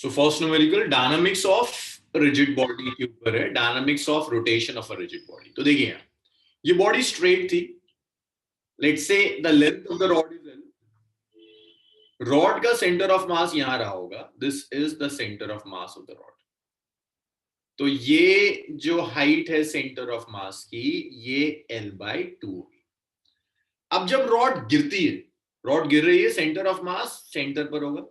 So first numerical dynamics of rigid body के ऊपर है, dynamics of rotation of a rigid body. तो देखिए यहाँ ये बॉडी स्ट्रेट थी, let's say the length of the rod is L, rod का सेंटर ऑफ मास यहां रहा होगा, this is the centre of mass of the rod. तो ये जो हाइट है सेंटर ऑफ मास की, ये L/2 होगी। अब जब रॉड गिरती है, रॉड गिर रही है, सेंटर ऑफ मास सेंटर पर होगा।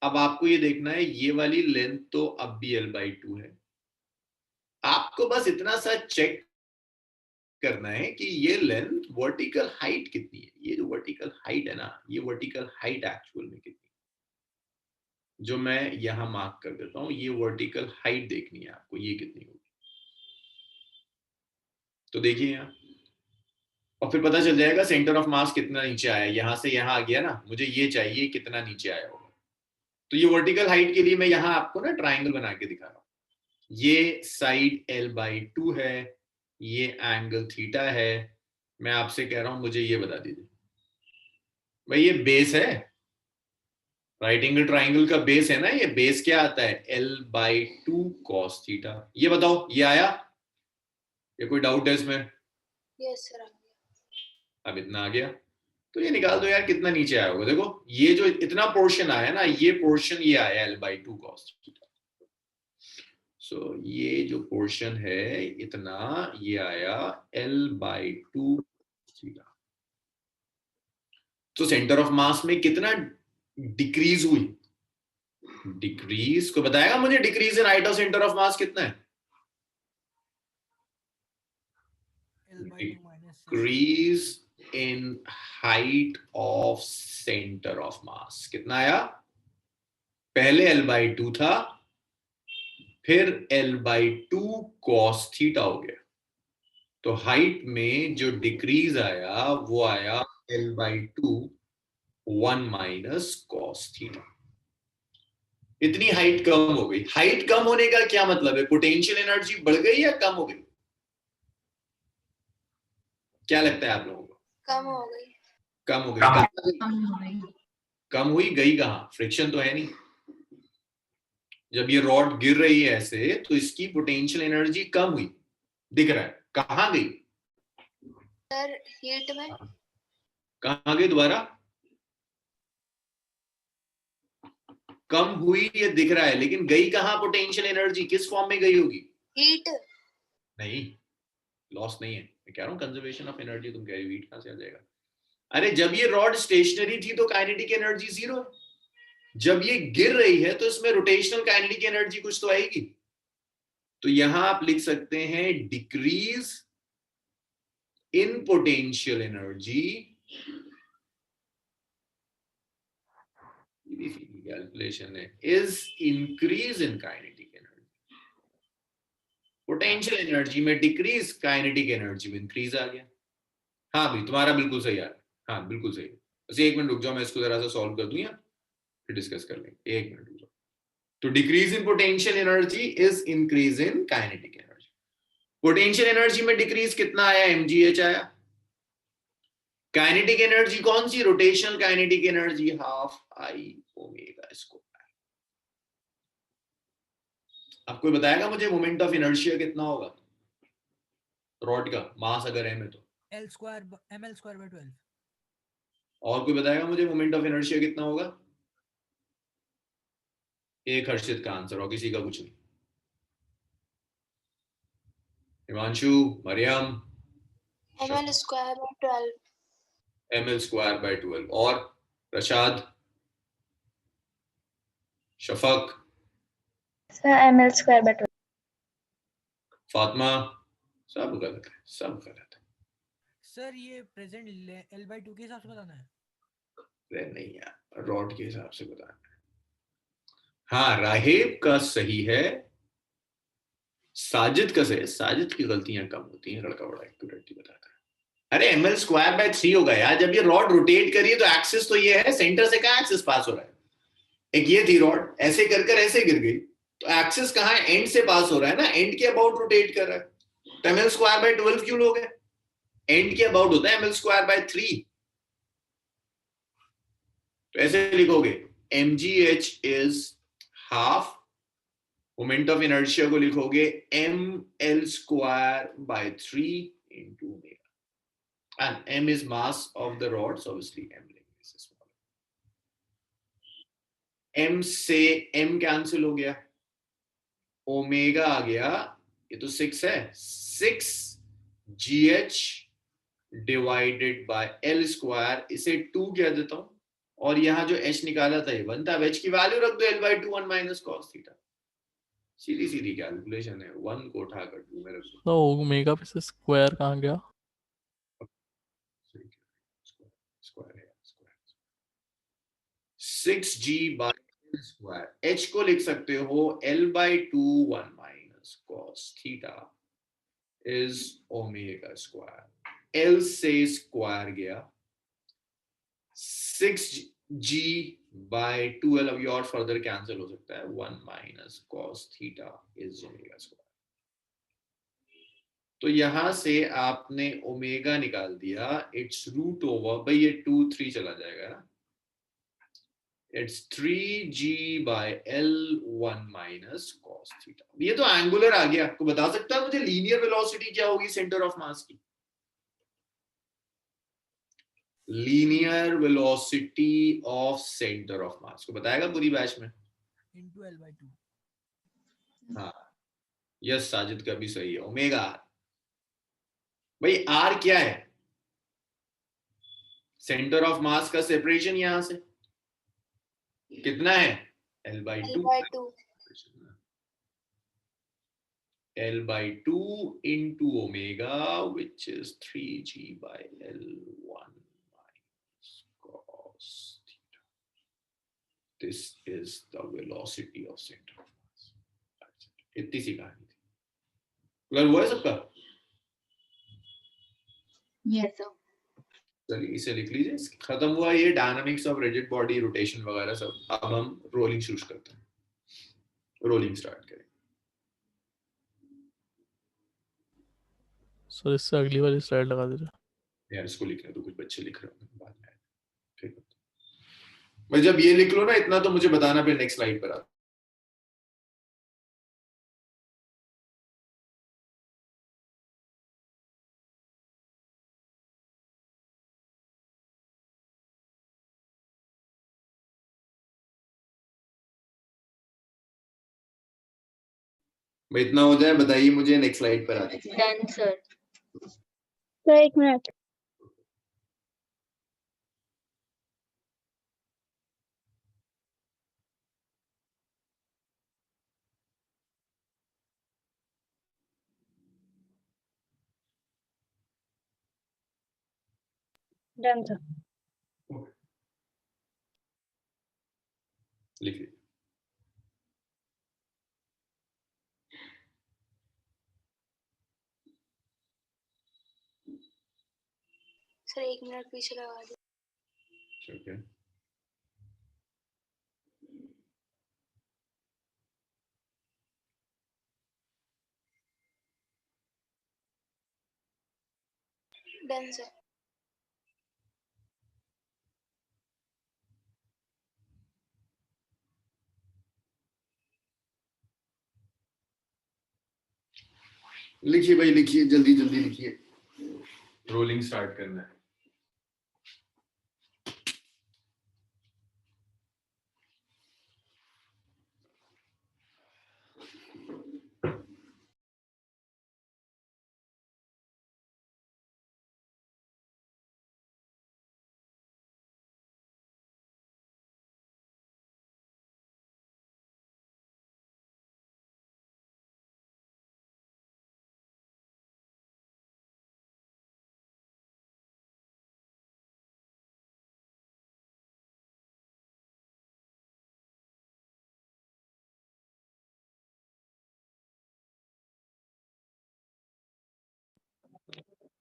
अब आपको ये देखना है ये वाली लेंथ तो अब भी L/2 है, आपको बस इतना सा चेक करना है कि ये लेंथ वर्टिकल हाइट कितनी है। ये जो वर्टिकल हाइट है ना, ये वर्टिकल हाइट एक्चुअल में कितनी है, जो मैं यहां मार्क कर देता हूं, ये वर्टिकल हाइट देखनी है आपको, ये कितनी होगी। तो देखिए यहां, और फिर पता चल जाएगा सेंटर ऑफ मास कितना नीचे आया। यहां से यहां आ गया ना, मुझे ये चाहिए कितना नीचे आया होगा। तो ये वर्टिकल हाइट के लिए मैं यहां आपको ना ट्राइंगल बना के दिखा रहा हूं। ये साइड L/2 है, ये एंगल थीटा है। मैं आपसे कह रहा हूं मुझे ये बता दीजिए भाई, ये बेस है, राइट एंगल ट्राइंगल का बेस है ना, ये बेस क्या आता है L/2 cos थीटा। ये बताओ ये आया, ये कोई डाउट है इसमें? Yes sir. अब इतना आ गया, तो ये निकाल दो यार कितना नीचे आया होगा। देखो ये जो इतना पोर्शन आया ना, ये पोर्शन ये आया L/2 cos थीटा। सो ये जो पोर्शन है इतना, ये आया L/2 थीटा। तो सेंटर ऑफ मास में कितना डिक्रीज हुई? डिक्रीज को बताएगा मुझे, decrease in height of centre of मास कितना है? Decrease in height of centre of मास कितना आया? पहले L/2 था, फिर L/2 cos थीटा हो गया। तो हाइट में जो डिक्रीज आया वो आया L/2 1 माइनस cos थीटा। इतनी हाइट कम हो गई। हाइट कम होने का क्या मतलब है? पोटेंशियल एनर्जी बढ़ गई या कम हो गई? क्या लगता है आप लोगों को? कम हो गई। कम हो गई। कम हुई, गई कहां? फ्रिक्शन तो है नहीं। जब ये रॉड गिर रही है ऐसे, तो इसकी पोटेंशियल एनर्जी कम हुई, दिख रहा है। कहां गई सर? हीट में। कहां गई दोबारा? कम हुई ये दिख रहा है, लेकिन गई कहां पोटेंशियल एनर्जी? किस फॉर्म में गई होगी? हीट नहीं, लॉस नहीं है। मैं कह रहा हूं कंजर्वेशन ऑफ एनर्जी, तुम कह रही हो हीट कहां से आ जाएगा? अरे जब ये रॉड स्टेशनरी थी तो काइनेटिक एनर्जी जीरो। जब ये गिर रही है तो इसमें रोटेशनल काइनेटिक एनर्जी कुछ तो आएगी। तो यहां आप लिख सकते हैं decrease in potential energy calculation है is increase in kinetic energy. Potential energy में डिक्रीज, काइनेटिक एनर्जी में इंक्रीज आ गया। हाँ भाई तुम्हारा बिल्कुल सही आ रहा है, हाँ बिल्कुल सही है। बस एक मिनट रुक जाओ, मैं इसको जरा सा सॉल्व कर दूं या फिर डिस्कस कर लेंगे। एक मिनट रुक जाओ। तो decrease in potential energy is increase in kinetic energy. Potential energy में डिक्रीज कितना आया? mgh आया। काइनेटिक एनर्जी कौन सी? Rotational kinetic energy half I omega square. अब कोई बताएगा मुझे मोमेंट ऑफ इनर्शिया कितना होगा रॉड का? मास अगर m है तो L square ml square by 12। और कोई बताएगा मुझे मोमेंट ऑफ इनर्शिया कितना होगा? एक हर्षित का आंसर और किसी का कुछ नहीं। Himanshu, Mariam, ml square by 12। ml square by 12। और Rashad, Shafaq, sir ml square by 12। Fatima, सब गलत है, सब गलत है। सर ये प्रेजेंट L/2 के हिसाब से बताना है? नहीं यार, रॉड के हिसाब से बताना है। हाँ राहिब का सही है, साजिद का सही है। साजिद की गलतियां कम होती हैं, लड़का बड़ा एक्यूरेटली बताता है। अरे ml स्क्वायर बाय 3 होगा यार। जब ये रॉड रोटेट करिए तो एक्सिस तो ये है, सेंटर से कहां एक्सिस पास हो रहा है? एक ये थी रॉड, ऐसे कर कर ऐसे गिर गई, तो एक्सिस कहां है? एंड से पास हो रहा है ना, एंड के अबाउट रोटेट कर रहा है। तो ml स्क्वायर बाय 12 क्यों लोगे? एंड के अबाउट होता है ml स्क्वायर बाय 3। तो ऐसे लिखोगे mgh is half, moment of inertia को लिखोगे ml square by 3 into omega, and m is mass of the rod, so obviously m लेंगे small. m से m कैंसिल हो गया, ओमेगा आ गया, ये तो 6 है, 6 gh divided by l square, इसे 2 कह देता हूं, और यहां जो h निकाला था ये 1 था, h की वैल्यू रख दो l/2 1 माइनस cos थीटा, सीधी सीधी कैलकुलेशन है, 1 को उठाकर 2 में रख दो, तो ओमेगा पे से स्क्वायर कहाँ गया? स्क्वायर है, square 6g by l square, h को लिख सकते हो l/2 1 minus cos theta is omega square, l से स्क्वायर गया, 6g by 2l, अब ये और फर्दर कैंसिल हो सकता है, 1 minus cos theta is omega square. तो यहां से आपने ओमेगा निकाल दिया, इट्स रूट ओवर, भाई ये 2 3 चला जाएगा ना, it's 3g by l 1 minus cos theta. ये तो एंगुलर आ गया, आपको बता सकता है मुझे लीनियर वेलोसिटी क्या होगी सेंटर ऑफ मास की? Linear velocity of centre of मास को बताएगा पूरी बैच में? into L/2. हाँ, यस साजिद का भी सही है, ओमेगा आर. भाई आर क्या है? सेंटर ऑफ मास का सेपरेशन यहां से कितना है? l/2. L/2. l/2 into omega, which is 3g by l1 minus cos theta. This is the velocity of center of mass. इतनी सी कहानी थी, क्लियर हुआ है सबका? Yes, sir. चलिए इसे लिख लीजिए, खत्म हुआ ये dynamics of rigid body, rotation वगैरह सब. अब हम रोलिंग शुरू करते हैं, रोलिंग स्टार्ट करें. सर इससे अगली वाली स्लाइड लगा दीजिए. यार इसको लिखने तो कुछ बच्चे लिख रहे होंगे बाद में, ठीक है भाई, जब ये लिख लो ना इतना तो मुझे बताना, फिर नेक्स्ट स्लाइड पर आ. भाई इतना हो जाए बताइए मुझे, नेक्स्ट स्लाइड पर आ जाए. Done, sir. Sir, 1 minute. Done, sir. लिख लीजिए. सर 1 मिनट पीछे लगा दो. ठीक है, डन सर. लिखिए भाई लिखिए, जल्दी जल्दी लिखिए, रोलिंग स्टार्ट करना है.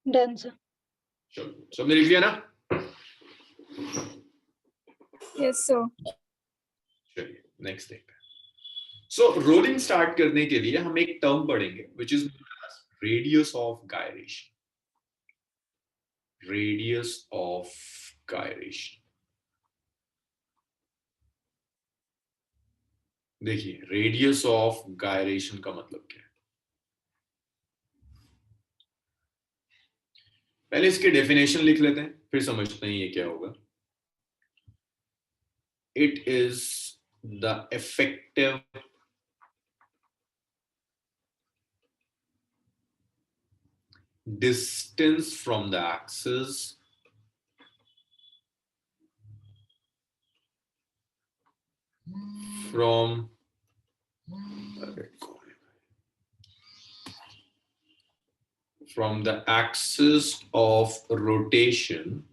Done, sir. चलो सबने लिख लिया ना? Yes, sir. चलिए नेक्स्ट देखते हैं. सो रोलिंग स्टार्ट करने के लिए हम एक टर्म पढ़ेंगे which is radius of gyration. Radius of gyration. देखिए रेडियस ऑफ गायरेशन का मतलब क्या है, पहले इसकी डेफिनेशन लिख लेते हैं फिर समझते हैं ये क्या होगा. It is the effective distance from the axis from the axis of rotation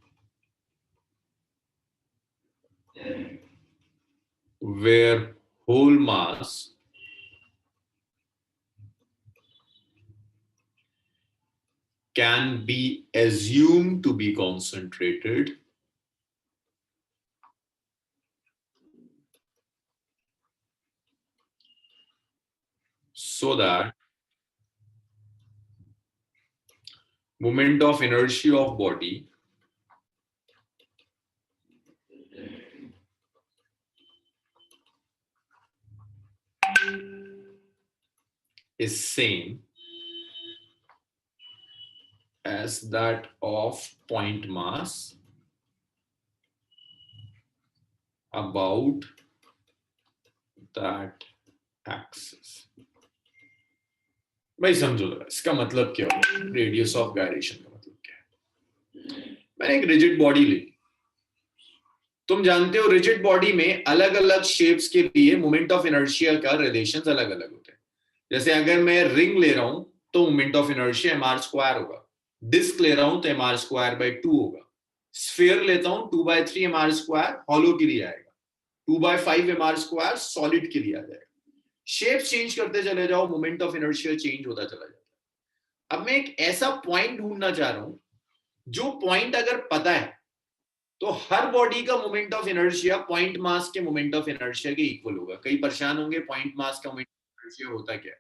where whole mass can be assumed to be concentrated so that moment of inertia of body is same as that of point mass about that axis. भाई समझो जरा इसका मतलब क्या होगा, radius of gyration का मतलब क्या है. मैंने एक रिजिड बॉडी ली, तुम जानते हो रिजिड बॉडी में अलग अलग शेप्स के लिए मोमेंट ऑफ इनर्शिया का रिलेशंस अलग अलग होते हैं. जैसे अगर मैं रिंग ले रहा हूं तो moment of inertia mr square होगा, डिस्क ले रहा हूं तो mr स्क्वायर बाय 2 होगा, स्फीयर लेता हूं 2/3 mr स्क्वायर हॉलो के लिए आएगा, 2/5 mr स्क्वायर सॉलिड के लिए आ जाएगा. शेप चेंज करते चले जाओ, मोमेंट ऑफ इनर्शिया चेंज होता चला जाता है. अब मैं एक ऐसा पॉइंट ढूंढना चाह रहा हूं जो पॉइंट अगर पता है तो हर बॉडी का moment of inertia point mass के मोमेंट ऑफ इनर्शिया के इक्वल होगा. कई परेशान होंगे पॉइंट मास का मोमेंट ऑफ इनर्शिया होता क्या है.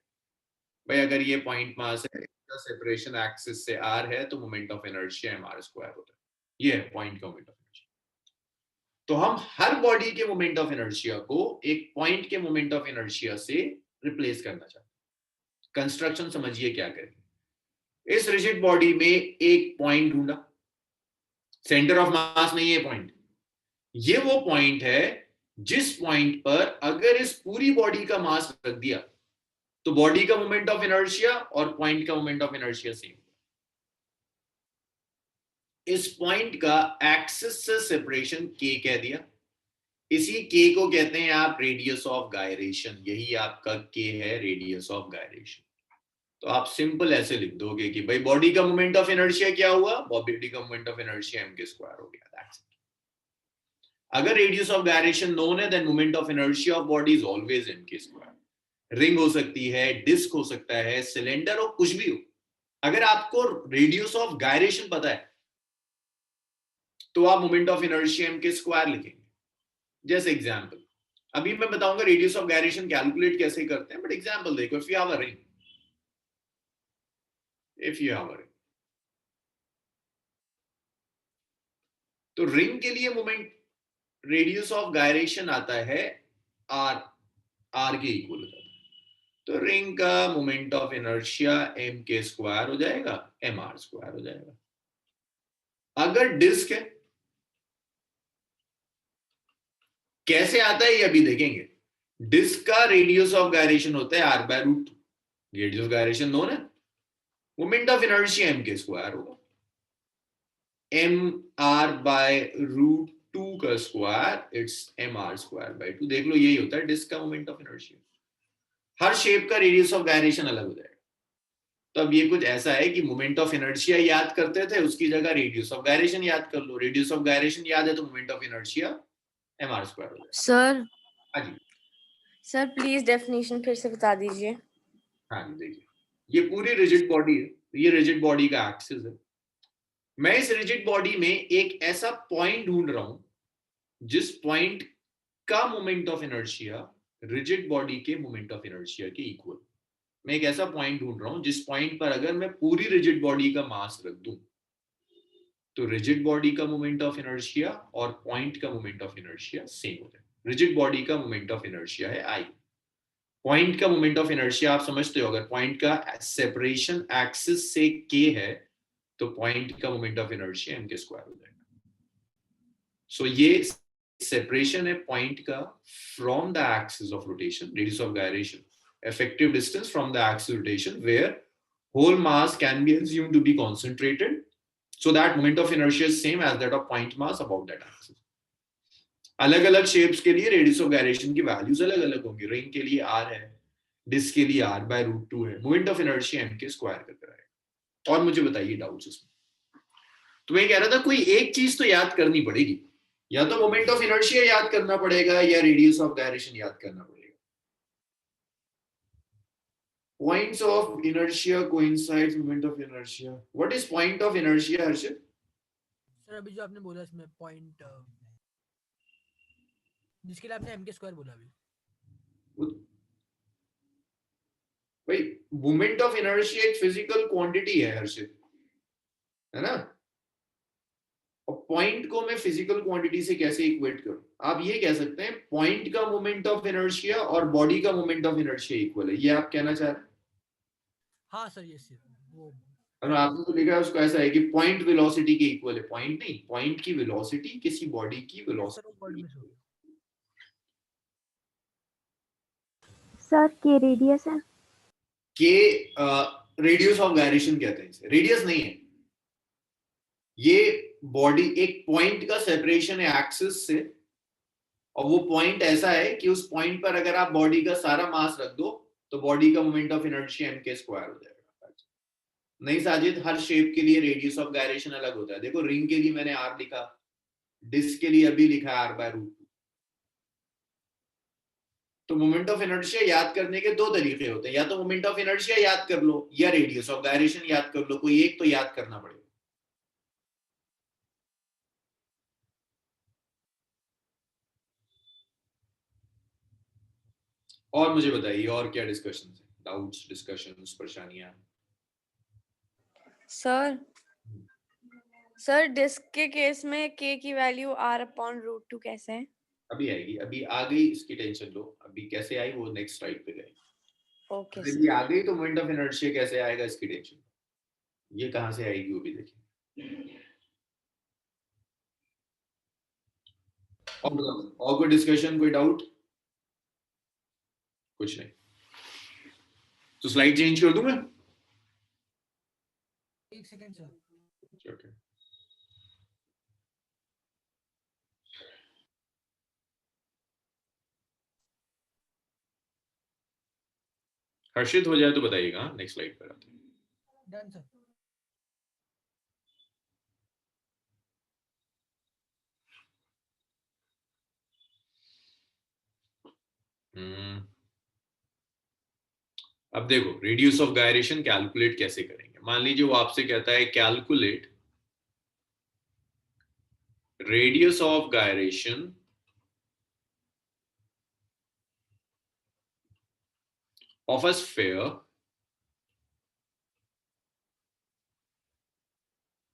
भाई अगर ये पॉइंट मास है, इसका सेपरेशन एक्सिस से r है तो moment of inertia mr square होता है. ये है पॉइंट का मोमेंट ऑफ इनर्शिया. तो हम हर बॉडी के मोमेंट ऑफ इनर्शिया को एक पॉइंट के मोमेंट ऑफ इनर्शिया से रिप्लेस करना चाहते हैं. कंस्ट्रक्शन समझिए क्या करेंगे. इस रिजिड बॉडी में एक पॉइंट ढूंढा, सेंटर ऑफ मास नहीं है पॉइंट, ये वो पॉइंट है जिस पॉइंट पर अगर इस पूरी बॉडी का मास रख दिया तो बॉडी का मोमेंट ऑफ इनर्शिया और पॉइंट का मोमेंट ऑफ इनर्शिया सेम. इस पॉइंट का एक्सिस से सेपरेशन k कह दिया, इसी k को कहते हैं आप रेडियस ऑफ गायरेशन. यही आपका k है, रेडियस ऑफ गायरेशन. तो आप सिंपल ऐसे लिख दोगे कि भाई बॉडी का मोमेंट ऑफ इनर्शिया क्या हुआ, बॉडी का मोमेंट ऑफ इनर्शिया m के स्क्वायर हो गया. That's it. अगर रेडियस ऑफ गायरेशन नोन है then moment of inertia of body is always m के स्क्वायर. रिंग हो सकती है, डिस्क हो सकता है, सिलेंडर हो, कुछ भी हो. अगर आपको रेडियस ऑफ गायरेशन पता है तो आप मोमेंट ऑफ इनर्शिया m के स्क्वायर लिखेंगे. जैसे एग्जांपल अभी मैं बताऊंगा रेडियस ऑफ गायरेशन कैलकुलेट कैसे करते हैं, बट एग्जांपल देखो. If you have a ring, तो रिंग के लिए मोमेंट रेडियस ऑफ गायरेशन आता है r के इक्वल हो जाता है. तो रिंग का मोमेंट ऑफ इनर्शिया m के स्क्वायर हो जाएगा, mr स्क्वायर हो जाएगा. अगर डिस्क है, कैसे आता है ये अभी देखेंगे. डिस्क का रेडियस ऑफ गायरेशन होता है r/√2. Radius of gyration known है, मोमेंट ऑफ इनर्शिया m के स्क्वायर होगा, mr/√2 का square its mr square by 2. देख लो यही होता है डिस्क का moment of inertia. Her shape का रेडियस ऑफ गायरेशन अलग हो जाएगा. तो अब ये कुछ ऐसा है कि मोमेंट ऑफ इनर्शिया याद करते थे, उसकी जगह रेडियस ऑफ गायरेशन याद कर लो. रेडियस ऑफ गायरेशन याद है तो moment of inertia mr square हो जाएगा. सर हाँ जी. सर प्लीज डेफिनेशन फिर से बता दीजिए. हाँ जी देखिए, ये पूरी रिजिड बॉडी है, ये रिजिड बॉडी का एक्सिस है. मैं इस रिजिड बॉडी में एक ऐसा पॉइंट ढूंढ रहा हूं जिस पॉइंट का moment of inertia rigid body के मोमेंट ऑफ इनर्शिया के इक्वल. मैं एक ऐसा पॉइंट ढूंढ रहा हूं जिस पॉइंट पर अगर मैं पूरी रिजिड बॉडी का मास रख दूं तो रिजिड बॉडी का मोमेंट ऑफ इनर्शिया और पॉइंट का मोमेंट ऑफ इनर्शिया सेम हो जाए. रिजिड बॉडी का मोमेंट ऑफ इनर्शिया है I. पॉइंट का मोमेंट ऑफ इनर्शिया आप समझते हो, अगर पॉइंट का सेपरेशन एक्सिस से के है तो पॉइंट का मोमेंट ऑफ इनर्शिया m के स्क्वायर हो जाएगा। सो ये सेपरेशन है पॉइंट का from the axis of rotation, radius of gyration, effective distance from the axis rotation where whole mass can be assumed to be concentrated, so that moment of inertia is same as that of point mass about that axis. अलग अलग shapes के लिए radius of gyration की values अलग अलग होंगी। Ring के लिए r है, डिस्क के लिए r/√2 है, मोमेंट ऑफ इनर्शिया m के स्क्वायर करके आएगा। और मुझे बताइए डाउट्स इसमें। तो मैं कह रहा था कोई एक चीज तो याद करनी पड़ेगी, या तो मोमेंट ऑफ इनर्शिया याद करना पड़ेगा या रेडियस ऑफ गायरेशन याद करना पड़ेगा। Points of inertia coincides moment of inertia. What is point of inertia, Harshit? Sir अभी जो आपने बोला इसमें पॉइंट जिसके लिए आपने m के स्क्वायर बोला अभी, भाई मोमेंट ऑफ इनर्शिया एक फिजिकल क्वांटिटी है हर्षित, है ना? और पॉइंट को मैं फिजिकल क्वांटिटी से कैसे इक्वेट करूं? आप ये कह सकते हैं पॉइंट का मोमेंट ऑफ इनर्शिया और बॉडी का मोमेंट ऑफ इनर्शिया इक्वल है, ये आप कहना चाह रहे हैं? हाँ सर ये सिर्फ वो और आपने तो लिखा है उसको ऐसा है कि पॉइंट वेलोसिटी के इक्वल है। पॉइंट नहीं, पॉइंट की वेलोसिटी किसी बॉडी की सर वो वर्ड वेलोसिटी। मिस हो गया। सर के रेडियस है। के रेडियस ऑफ गायरेशन कहते हैं इसे, रेडियस नहीं है ये। बॉडी एक पॉइंट का सेपरेशन है एक्सिस से, और वो पॉइंट ऐसा है कि उस पॉइंट पर अगर आप बॉडी का सारा मास रख दो तो बॉडी का मोमेंट ऑफ इनर्शिया m के स्क्वायर हो जाएगा। नहीं साजिद, हर शेप के लिए रेडियस ऑफ गायरेशन अलग होता है। देखो रिंग के लिए मैंने r लिखा, डिस्क के लिए अभी लिखा है r/√2। तो मोमेंट ऑफ इनर्शिया याद करने के दो तरीके होते हैं, या तो मोमेंट ऑफ इनर्शिया याद कर लो या रेडियस ऑफ गायरेशन याद कर लो, कोई एक तो याद करना पड़ेगा। और मुझे बताइए और क्या डिस्कशन है, डाउट्स, डिस्कशंस, परेशानियां? सर डिस्क के केस में k की वैल्यू r/√2 कैसे है? अभी आएगी, अभी आ गई, इसकी टेंशन लो। अभी कैसे आई वो नेक्स्ट स्लाइड पे गई। ओके अभी आ गई तो मोमेंट ऑफ इनर्शिया कैसे आएगा इसकी टेंशन, ये कहां से आएगी वो भी देखिए। और कोई डिस्कशन, कोई डाउट? कुछ नहीं तो स्लाइड चेंज कर दूं मैं? एक सेकंड सर। ओके हर्षित हो जाए तो बताइएगा। नेक्स्ट स्लाइड पर आते हैं। Done sir. अब देखो रेडियस ऑफ गायरेशन कैलकुलेट कैसे करेंगे। मान लीजिए वो आपसे कहता है calculate radius of gyration of a sphere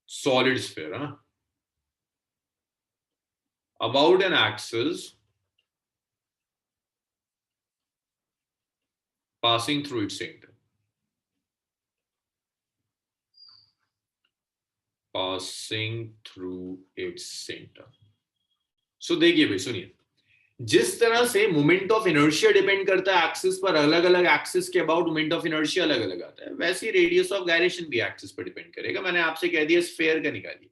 solid sphere about an axis passing through its center, passing through its center। so देखिए भाई सुनिए, जिस तरह से मोमेंट ऑफ इनर्शिया डिपेंड करता है एक्सिस पर, अलग अलग एक्सिस के अबाउट मोमेंट ऑफ इनर्शिया अलग अलग आता है, वैसे ही रेडियस ऑफ गायरेशन भी एक्सिस पर डिपेंड करेगा। मैंने आपसे कह दिया स्फीयर का निकालिए,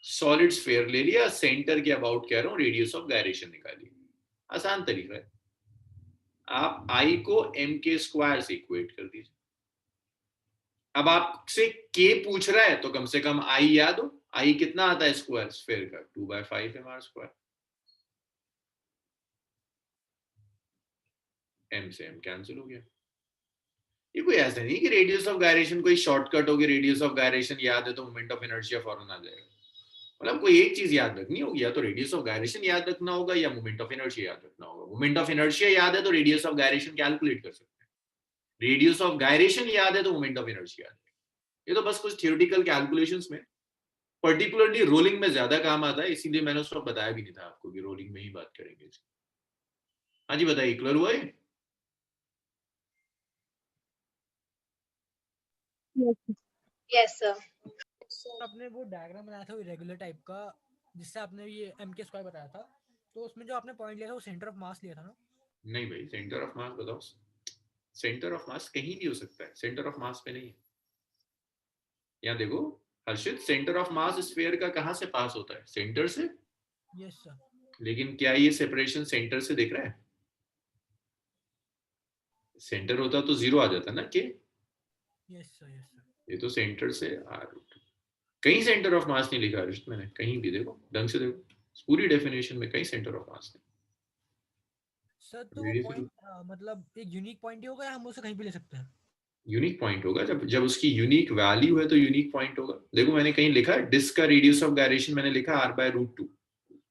सॉलिड स्फीयर ले लिया, सेंटर के अबाउट कह रहा हूं रेडियस ऑफ गायरेशन निकालिए। आसान तरीका है, आप आई को m के स्क्वायर से इक्वेट कर दीजिए। अब आपसे k पूछ रहा है तो कम से कम i याद हो। i कितना आता है स्क्वायर स्फीयर का? 2/5 mr स्क्वायर। m से m कैंसिल हो गया। ये कोई ऐसा नहीं कि रेडियस ऑफ गायरेशन कोई शॉर्टकट होगी, रेडियस ऑफ गायरेशन याद है तो मोमेंट ऑफ इनर्शिया फौरन आ जाएगा। मतलब कोई एक चीज याद रखनी होगी, या तो रेडियस ऑफ गायरेशन याद रखना होगा या मोमेंट ऑफ इनर्शिया याद रखना होगा। मोमेंट ऑफ इनर्शिया याद है तो रेडियस ऑफ गायरेशन कैलकुलेट कर सकते हैं, रेडियस ऑफ गायरेशन याद है तो मोमेंट ऑफ इनर्शिया याद है। ये तो बस कुछ थियोरेटिकल कैलकुलेशंस में, पर्टिकुलरली रोलिंग में ज्यादा काम आता है, इसीलिए मैंने उसको बताया भी नहीं था आपको कि रोलिंग में ही बात करेंगे। हाँ जी बताइए, क्लियर हुआ है? Yes, sir. आपने वो डायग्राम बनाया था इरेगुलर टाइप का, जिससे आपने ये m के स्क्वायर बताया था, तो उसमें जो आपने पॉइंट लिया था वो सेंटर ऑफ मास लिया था ना? नहीं भाई, सेंटर ऑफ मास बताओ। सेंटर ऑफ मास कहीं नहीं हो सकता है, सेंटर ऑफ मास पे नहीं है। यहाँ देखो हर्षित, सेंटर ऑफ मास स्फीयर का कहाँ से पास होता है? सेंटर से। Yes sir. लेकिन क्या ये सेपरेशन सेंटर से दिख रहा है? सेंटर होता तो 0 आ जाता ना के। Yes sir, yes sir. ये तो सेंटर से कहीं सेंटर ऑफ मास नहीं लिखा हर्षित मैंने, कहीं भी देखो ढंग से देखो, पूरी डेफिनेशन में कहीं सेंटर ऑफ मास नहीं। सर तो वो पॉइंट मतलब एक यूनिक पॉइंट ही होगा या हम उसे कहीं भी ले सकते हैं? यूनिक पॉइंट होगा, जब जब उसकी यूनिक वैल्यू है तो यूनिक पॉइंट होगा। देखो मैंने कहीं लिखा है डिस्क का रेडियस ऑफ गायरेशन, मैंने लिखा r/√2।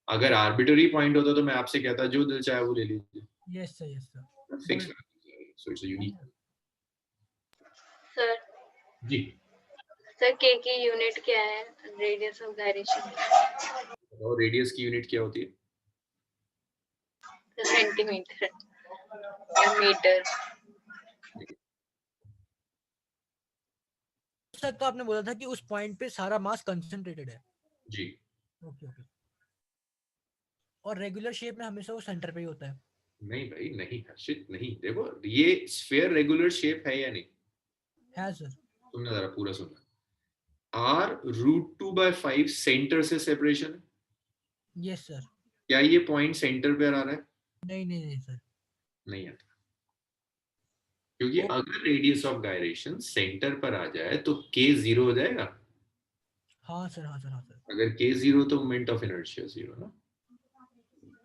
अगर आर्बिट्ररी पॉइंट होता तो मैं आपसे कहता जो दिल चाहे वो ले लीजिए, yes sir, yes sir. Fix. So it's unique. Sir जी सर के की यूनिट क्या है रेडियस ऑफ गायरेशन? और रेडियस की यूनिट क्या होती है? सेंटीमीटर या मीटर? सर तो आपने बोला था कि उस पॉइंट पे सारा मास कंसंट्रेटेड है। जी। Okay okay. और रेगुलर शेप में हमेशा वो सेंटर पे ही होता है? नहीं भाई नहीं हर्षित नहीं, देखो ये स्फीयर रेगुलर शेप है या नहीं? है सर। तुमने जरा पूरा सुनना। r√2/5 सेंटर से सेपरेशन है। Yes sir. क्या ये पॉइंट सेंटर पे आ रहा है? नहीं नहीं नहीं सर। नहीं आता, क्योंकि अगर रेडियस ऑफ गायरेशन सेंटर पर आ जाए तो k 0 हो जाएगा। हाँ सर, हाँ सर, हाँ सर। अगर k 0 तो मोमेंट ऑफ इनर्शिया 0 ना।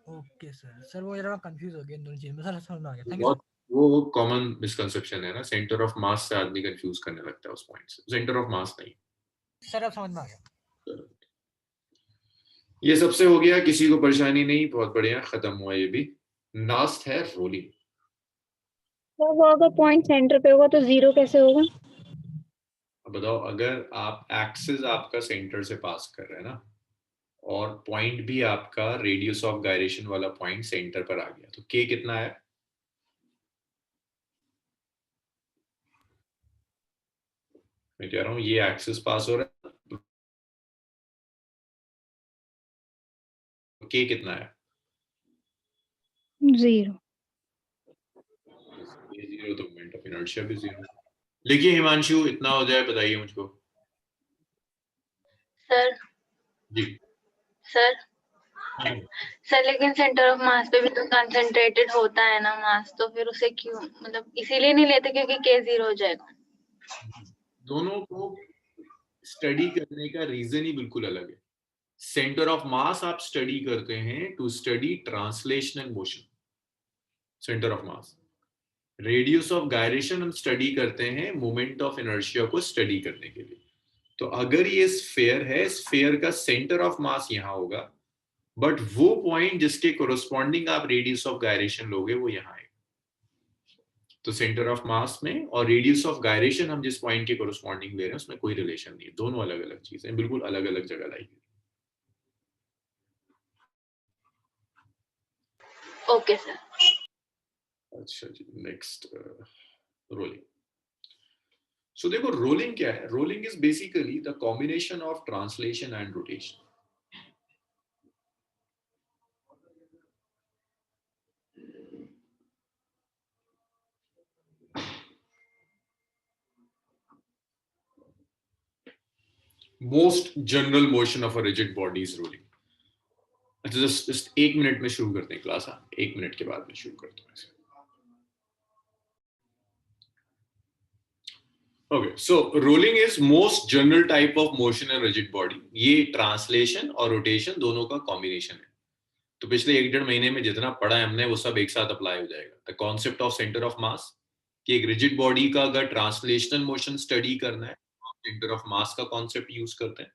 Okay sir. सर वो जरा कंफ्यूज हो गया इन दोनों चीजों में, सर समझ में आ गया। थैंक यू बहुत वो कॉमन मिसकंसेप्शन है ना, सेंटर ऑफ मास से आदमी कंफ्यूज करने लगता है उस पॉइंट से। सेंटर ऑफ मास नहीं। सर। सर अब समझ में आ गया। ये सबसे हो गया, किसी को परेशानी नहीं, बहुत बढ़िया, खत्म हुआ ये भी। लास्ट है रोलिंग। तो वो अगर पॉइंट सेंटर पे होगा तो 0 कैसे होगा? अब बताओ, अगर आप एक्सिस आपका सेंटर से पास कर रहे हैं ना, और पॉइंट भी आपका रेडियस ऑफ गायरेशन वाला पॉइंट सेंटर पर आ गया, तो k कितना है? मैं कह रहा हूं ये एक्सिस पास हो रहा है, k कितना है? 0। ये 0 तो मोमेंट ऑफ इनर्शिया भी 0। लिखिए हिमांशु, इतना हो जाए बताइए मुझको। सर जी। सर सर लेकिन सेंटर ऑफ मास पे भी तो कंसंट्रेटेड होता है ना मास, तो फिर उसे क्यों मतलब इसीलिए नहीं लेते क्योंकि के 0 हो जाएगा? दोनों को स्टडी करने का रीजन ही बिल्कुल अलग है। सेंटर ऑफ मास आप स्टडी करते हैं to study translational motion, centre of mass. Radius of gyration हम स्टडी करते हैं मोमेंट ऑफ इनर्शिया को स्टडी करने के लिए। तो अगर ये स्फीयर है, स्फीयर का सेंटर ऑफ मास यहां होगा, बट वो पॉइंट जिसके कोरोस्पॉन्डिंग आप रेडियस ऑफ गायरेशन लोगे वो यहां है। तो सेंटर ऑफ मास में और रेडियस ऑफ गायरेशन हम जिस पॉइंट के कोरोस्पॉन्डिंग ले रहे हैं उसमें कोई रिलेशन नहीं है, दोनों अलग अलग चीजें, बिल्कुल अलग अलग जगह लाई गई। Okay sir. अच्छा जी, नेक्स्ट रोलिंग। सो देखो रोलिंग क्या है? Rolling is basically the combination of translation and rotation. Most general motion of a rigid body is rolling. अच्छा जस्ट 1 मिनट में शुरू करते हैं क्लास। हाँ 1 मिनट के बाद में शुरू करते हैं। Okay, so rolling is most general type of motion in rigid body. ये ट्रांसलेशन और रोटेशन दोनों का कॉम्बिनेशन है। तो पिछले 1-1.5 महीने में जितना पढ़ा है हमने वो सब एक साथ अप्लाई हो जाएगा। The concept of centre of मास, कि एक रिजिड बॉडी का अगर ट्रांसलेशनल मोशन स्टडी करना है सेंटर ऑफ मास का कॉन्सेप्ट यूज करते हैं,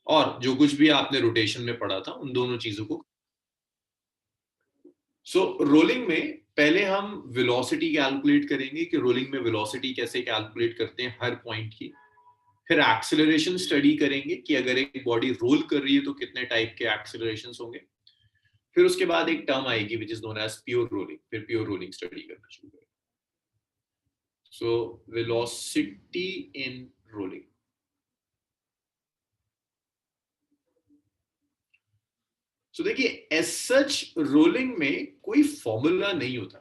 और जो कुछ भी आपने रोटेशन में पढ़ा था उन दोनों चीजों को। सो रोलिंग में पहले हम वेलोसिटी कैलकुलेट करेंगे कि रोलिंग में वेलोसिटी कैसे कैलकुलेट करते हैं हर पॉइंट की। फिर एक्सेलरेशन स्टडी करेंगे कि अगर एक बॉडी रोल कर रही है तो कितने टाइप के एक्सेलरेशंस होंगे। फिर उसके बाद एक टर्म आएगी which is known as pure rolling. फिर प्योर रोलिंग स्टडी करना शुरू करेंगे। So velocity in rolling. So देखिए as such रोलिंग में कोई फॉर्मूला नहीं होता,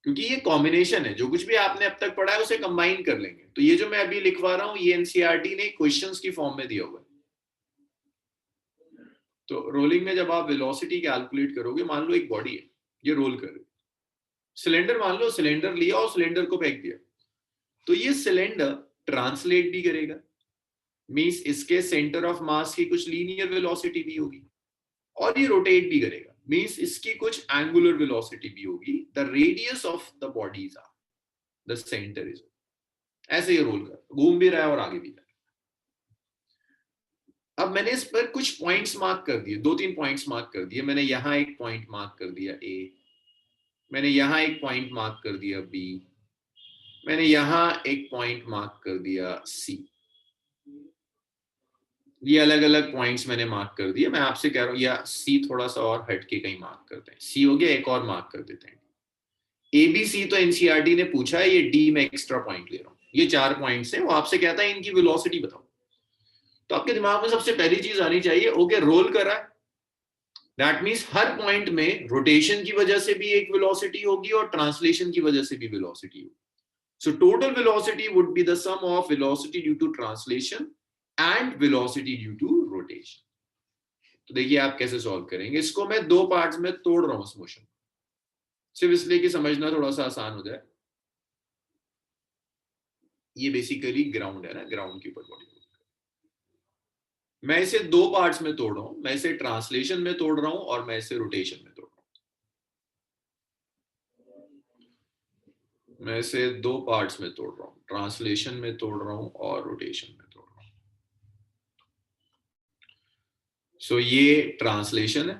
क्योंकि ये कॉम्बिनेशन है, जो कुछ भी आपने अब तक पढ़ा है उसे कंबाइन कर लेंगे। तो ये जो मैं अभी लिखवा रहा हूं ये एनसीईआरटी ने क्वेश्चंस की फॉर्म में दिया हुआ है। तो रोलिंग में जब आप वेलोसिटी कैलकुलेट करोगे, मान लो एक बॉडी है, ये रोल कर रही है, सिलेंडर मान लो, सिलेंडर लिया और सिलेंडर को फेंक दिया, तो ये सिलेंडर ट्रांसलेट भी करेगा, मींस इसके सेंटर ऑफ मास की कुछ लीनियर वेलोसिटी भी होगी, और ये रोटेट भी करेगा, मींस इसकी कुछ एंगुलर वेलोसिटी भी होगी। The radius of the bodies are the centre is, ऐसे ये रोल कर घूम भी रहा है और आगे भी जा रहा है। अब मैंने इस पर कुछ पॉइंट्स मार्क कर दिए, 2-3 पॉइंट्स मार्क कर दिए। मैंने यहां एक पॉइंट मार्क कर दिया ए, मैंने यहां एक पॉइंट मार्क कर दिया बी, मैंने यहां एक पॉइंट मार्क कर दिया सी। ये अलग अलग पॉइंट्स मैंने मार्क कर दिए। मैं आपसे कह रहा हूं या सी थोड़ा सा और हट के कहीं मार्क करते हैं, सी हो गया, एक और मार्क कर देते हैं। ए बी सी तो एनसीईआरटी ने पूछा है, ये डी में एक्स्ट्रा पॉइंट ले रहा हूं। ये 4 पॉइंट्स हैं, वो आपसे कहता है इनकी वेलोसिटी बताओ। तो आपके दिमाग में सबसे पहली चीज आनी चाहिए, ओके रोल कर रहा है, दैट मींस हर पॉइंट में रोटेशन की वजह से भी एक वेलोसिटी होगी और ट्रांसलेशन की वजह से भी वेलोसिटी होगी। So total velocity would be the sum of velocity due to translation and velocity due to rotation. तो देखिए आप कैसे सॉल्व करेंगे इसको। मैं 2 पार्ट्स में तोड़ रहा हूं इस मोशन, सिर्फ इसलिए कि समझना थोड़ा सा आसान हो जाए। ये बेसिकली ग्राउंड है ना, ग्राउंड के ऊपर बॉडी। मैं इसे 2 पार्ट्स में तोड़ रहा हूं, मैं इसे ट्रांसलेशन में तोड़ रहा हूं और मैं इसे रोटेशन में तोड़ रहा हूं। मैं इसे 2 पार्ट्स में तोड़ रहा हूं, ट्रांसलेशन में तोड़ रहा हूं और रोटेशन में तोड़ रहा हूं। सो ये ट्रांसलेशन है,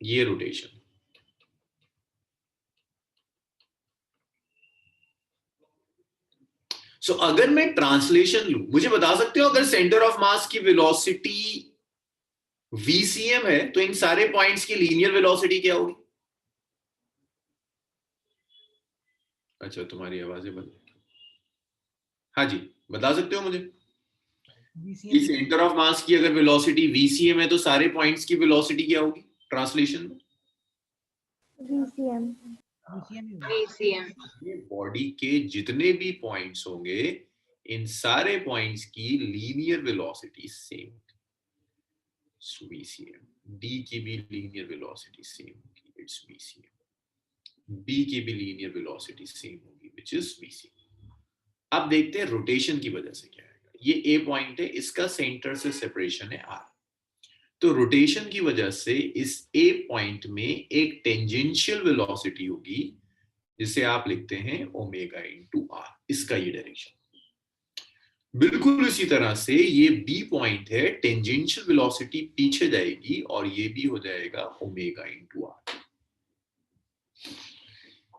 ये रोटेशन। सो अगर मैं ट्रांसलेशन लूं, मुझे बता सकते हो अगर सेंटर ऑफ मास की वेलोसिटी VCM है तो इन सारे पॉइंट्स की लीनियर वेलोसिटी क्या होगी? अच्छा तुम्हारी आवाजें बंद, हाँ जी बता सकते हो मुझे कि सेंटर ऑफ मास की अगर वेलोसिटी VCM है तो सारे पॉइंट्स की वेलोसिटी क्या होगी ट्रांसलेशन में? VCM. VCM. बॉडी के जितने भी पॉइंट्स होंगे इन सारे पॉइंट्स की linear velocity same, VCM। D की भी लीनियर वेलोसिटी सेम होगी, इट्स VCM। बी की भी लीनियर वेलोसिटी सेम होगी, विच इज VCM। अब देखते हैं रोटेशन की वजह से क्या आएगा। ये ए पॉइंट है, इसका सेंटर से सेपरेशन है R। तो रोटेशन की वजह से इस ए पॉइंट में एक टेंजेंशियल वेलोसिटी होगी जिसे आप लिखते हैं ओमेगा इंटू R। इसका ये डायरेक्शन। बिल्कुल इसी तरह से ये बी पॉइंट है, टेंजेंशियल वेलोसिटी पीछे जाएगी और ये भी हो जाएगा ओमेगा इंटू R।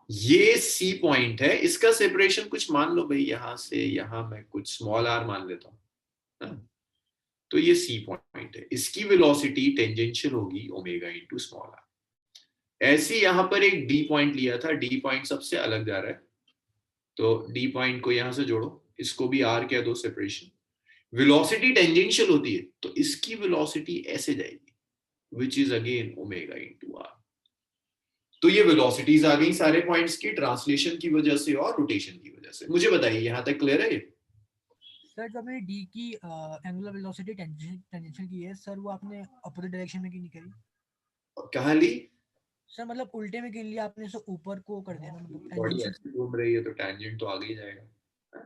ये सी पॉइंट है, इसका सेपरेशन कुछ मान लो भाई, यहां से यहां मैं कुछ स्मॉल r मान लेता हूं। तो ये सी पॉइंट है, इसकी वेलोसिटी टेंजेंशियल होगी ओमेगा इंटू स्मॉल r। ऐसे यहां पर एक डी पॉइंट लिया था, डी पॉइंट सबसे अलग जा रहा है, तो डी पॉइंट को यहां से जोड़ो, इसको भी r कह दो सेपरेशन। वेलोसिटी टेंजेंशियल होती है तो इसकी वेलोसिटी ऐसे जाएगी, which is again omega into r। तो ये वेलोसिटीज आ गई सारे पॉइंट्स की, ट्रांसलेशन की वजह से और रोटेशन की वजह से। मुझे बताइए यहां तक क्लियर है? सर जब मैंने डी की एंगुलर वेलोसिटी टेंजेंशियल की है सर, वो आपने अपोजिट डायरेक्शन में क्यों नहीं करी? कहां ली सर मतलब उल्टे में क्यों लिया आपने? इसे ऊपर को कर दिया ना, मतलब बॉडी tangential। ऐसे घूम रही है तो टैंजेंट तो आगे ही जाएगा।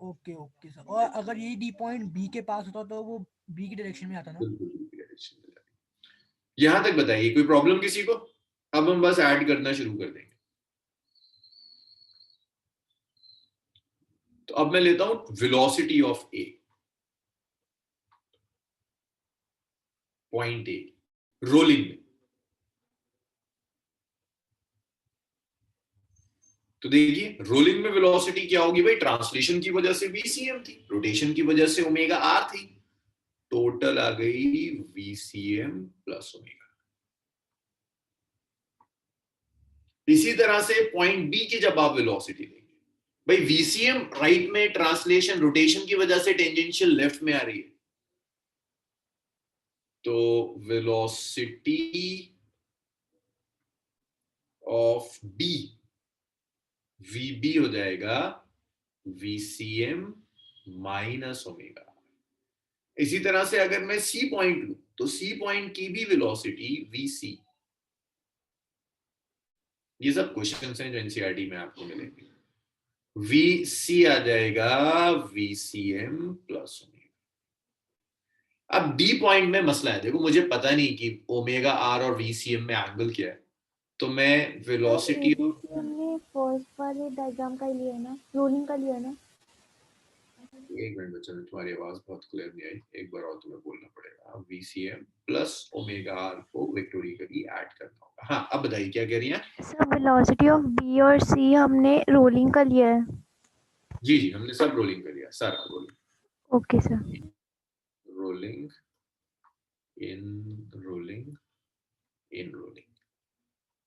Okay okay sir. और अगर ये डी पॉइंट बी के पास होता तो वो बी की डायरेक्शन में आता ना? यहां तक बताइए कोई प्रॉब्लम किसी को? अब हम बस ऐड करना शुरू कर देंगे। तो अब मैं लेता हूं velocity of A, point A rolling में। तो देखिए रोलिंग में वेलोसिटी क्या होगी भाई? ट्रांसलेशन की वजह से VCM थी, रोटेशन की वजह से ओमेगा R थी, टोटल आ गई VCM प्लस ओमेगा। इसी तरह से पॉइंट बी की जब आप वेलोसिटी लेंगे, भाई वीसीएम राइट में ट्रांसलेशन रोटेशन की वजह से टेंजेंशियल लेफ्ट में आ रही है, तो वेलोसिटी ऑफ बी वीबी हो जाएगा वीसीएम माइनस ओमेगा। इसी तरह से अगर मैं सी पॉइंट लूं तो सी पॉइंट की भी वेलोसिटी वीसी। ये सब क्वेश्चंस हैं जो एनसीईआरटी में आपको मिलेंगे। वीसी आ जाएगा वीसीएम प्लस ओमेगा। अब डी पॉइंट में मसला है, देखो मुझे पता नहीं कि ओमेगा आर और वीसीएम में एंगल क्या है, तो मैं वेलोसिटी हमने फर्स्ट वाले डायग्राम का ही लिया है ना, रोलिंग का लिया है ना। एक मिनट बच्चों, तुम्हारी आवाज बहुत क्लियर नहीं आई, एक बार और तुम्हें बोलना पड़ेगा। वीसीएम प्लस ओमेगा आर को वेक्टोरिकली ऐड करना होगा। हाँ अब बताइए क्या कह रही हैं? सर वेलोसिटी ऑफ बी और सी हमने रोलिंग का लिया है। जी जी हमने सब रोलिंग कर लिया, सारा rolling. Okay sir. Rolling in rolling in rolling.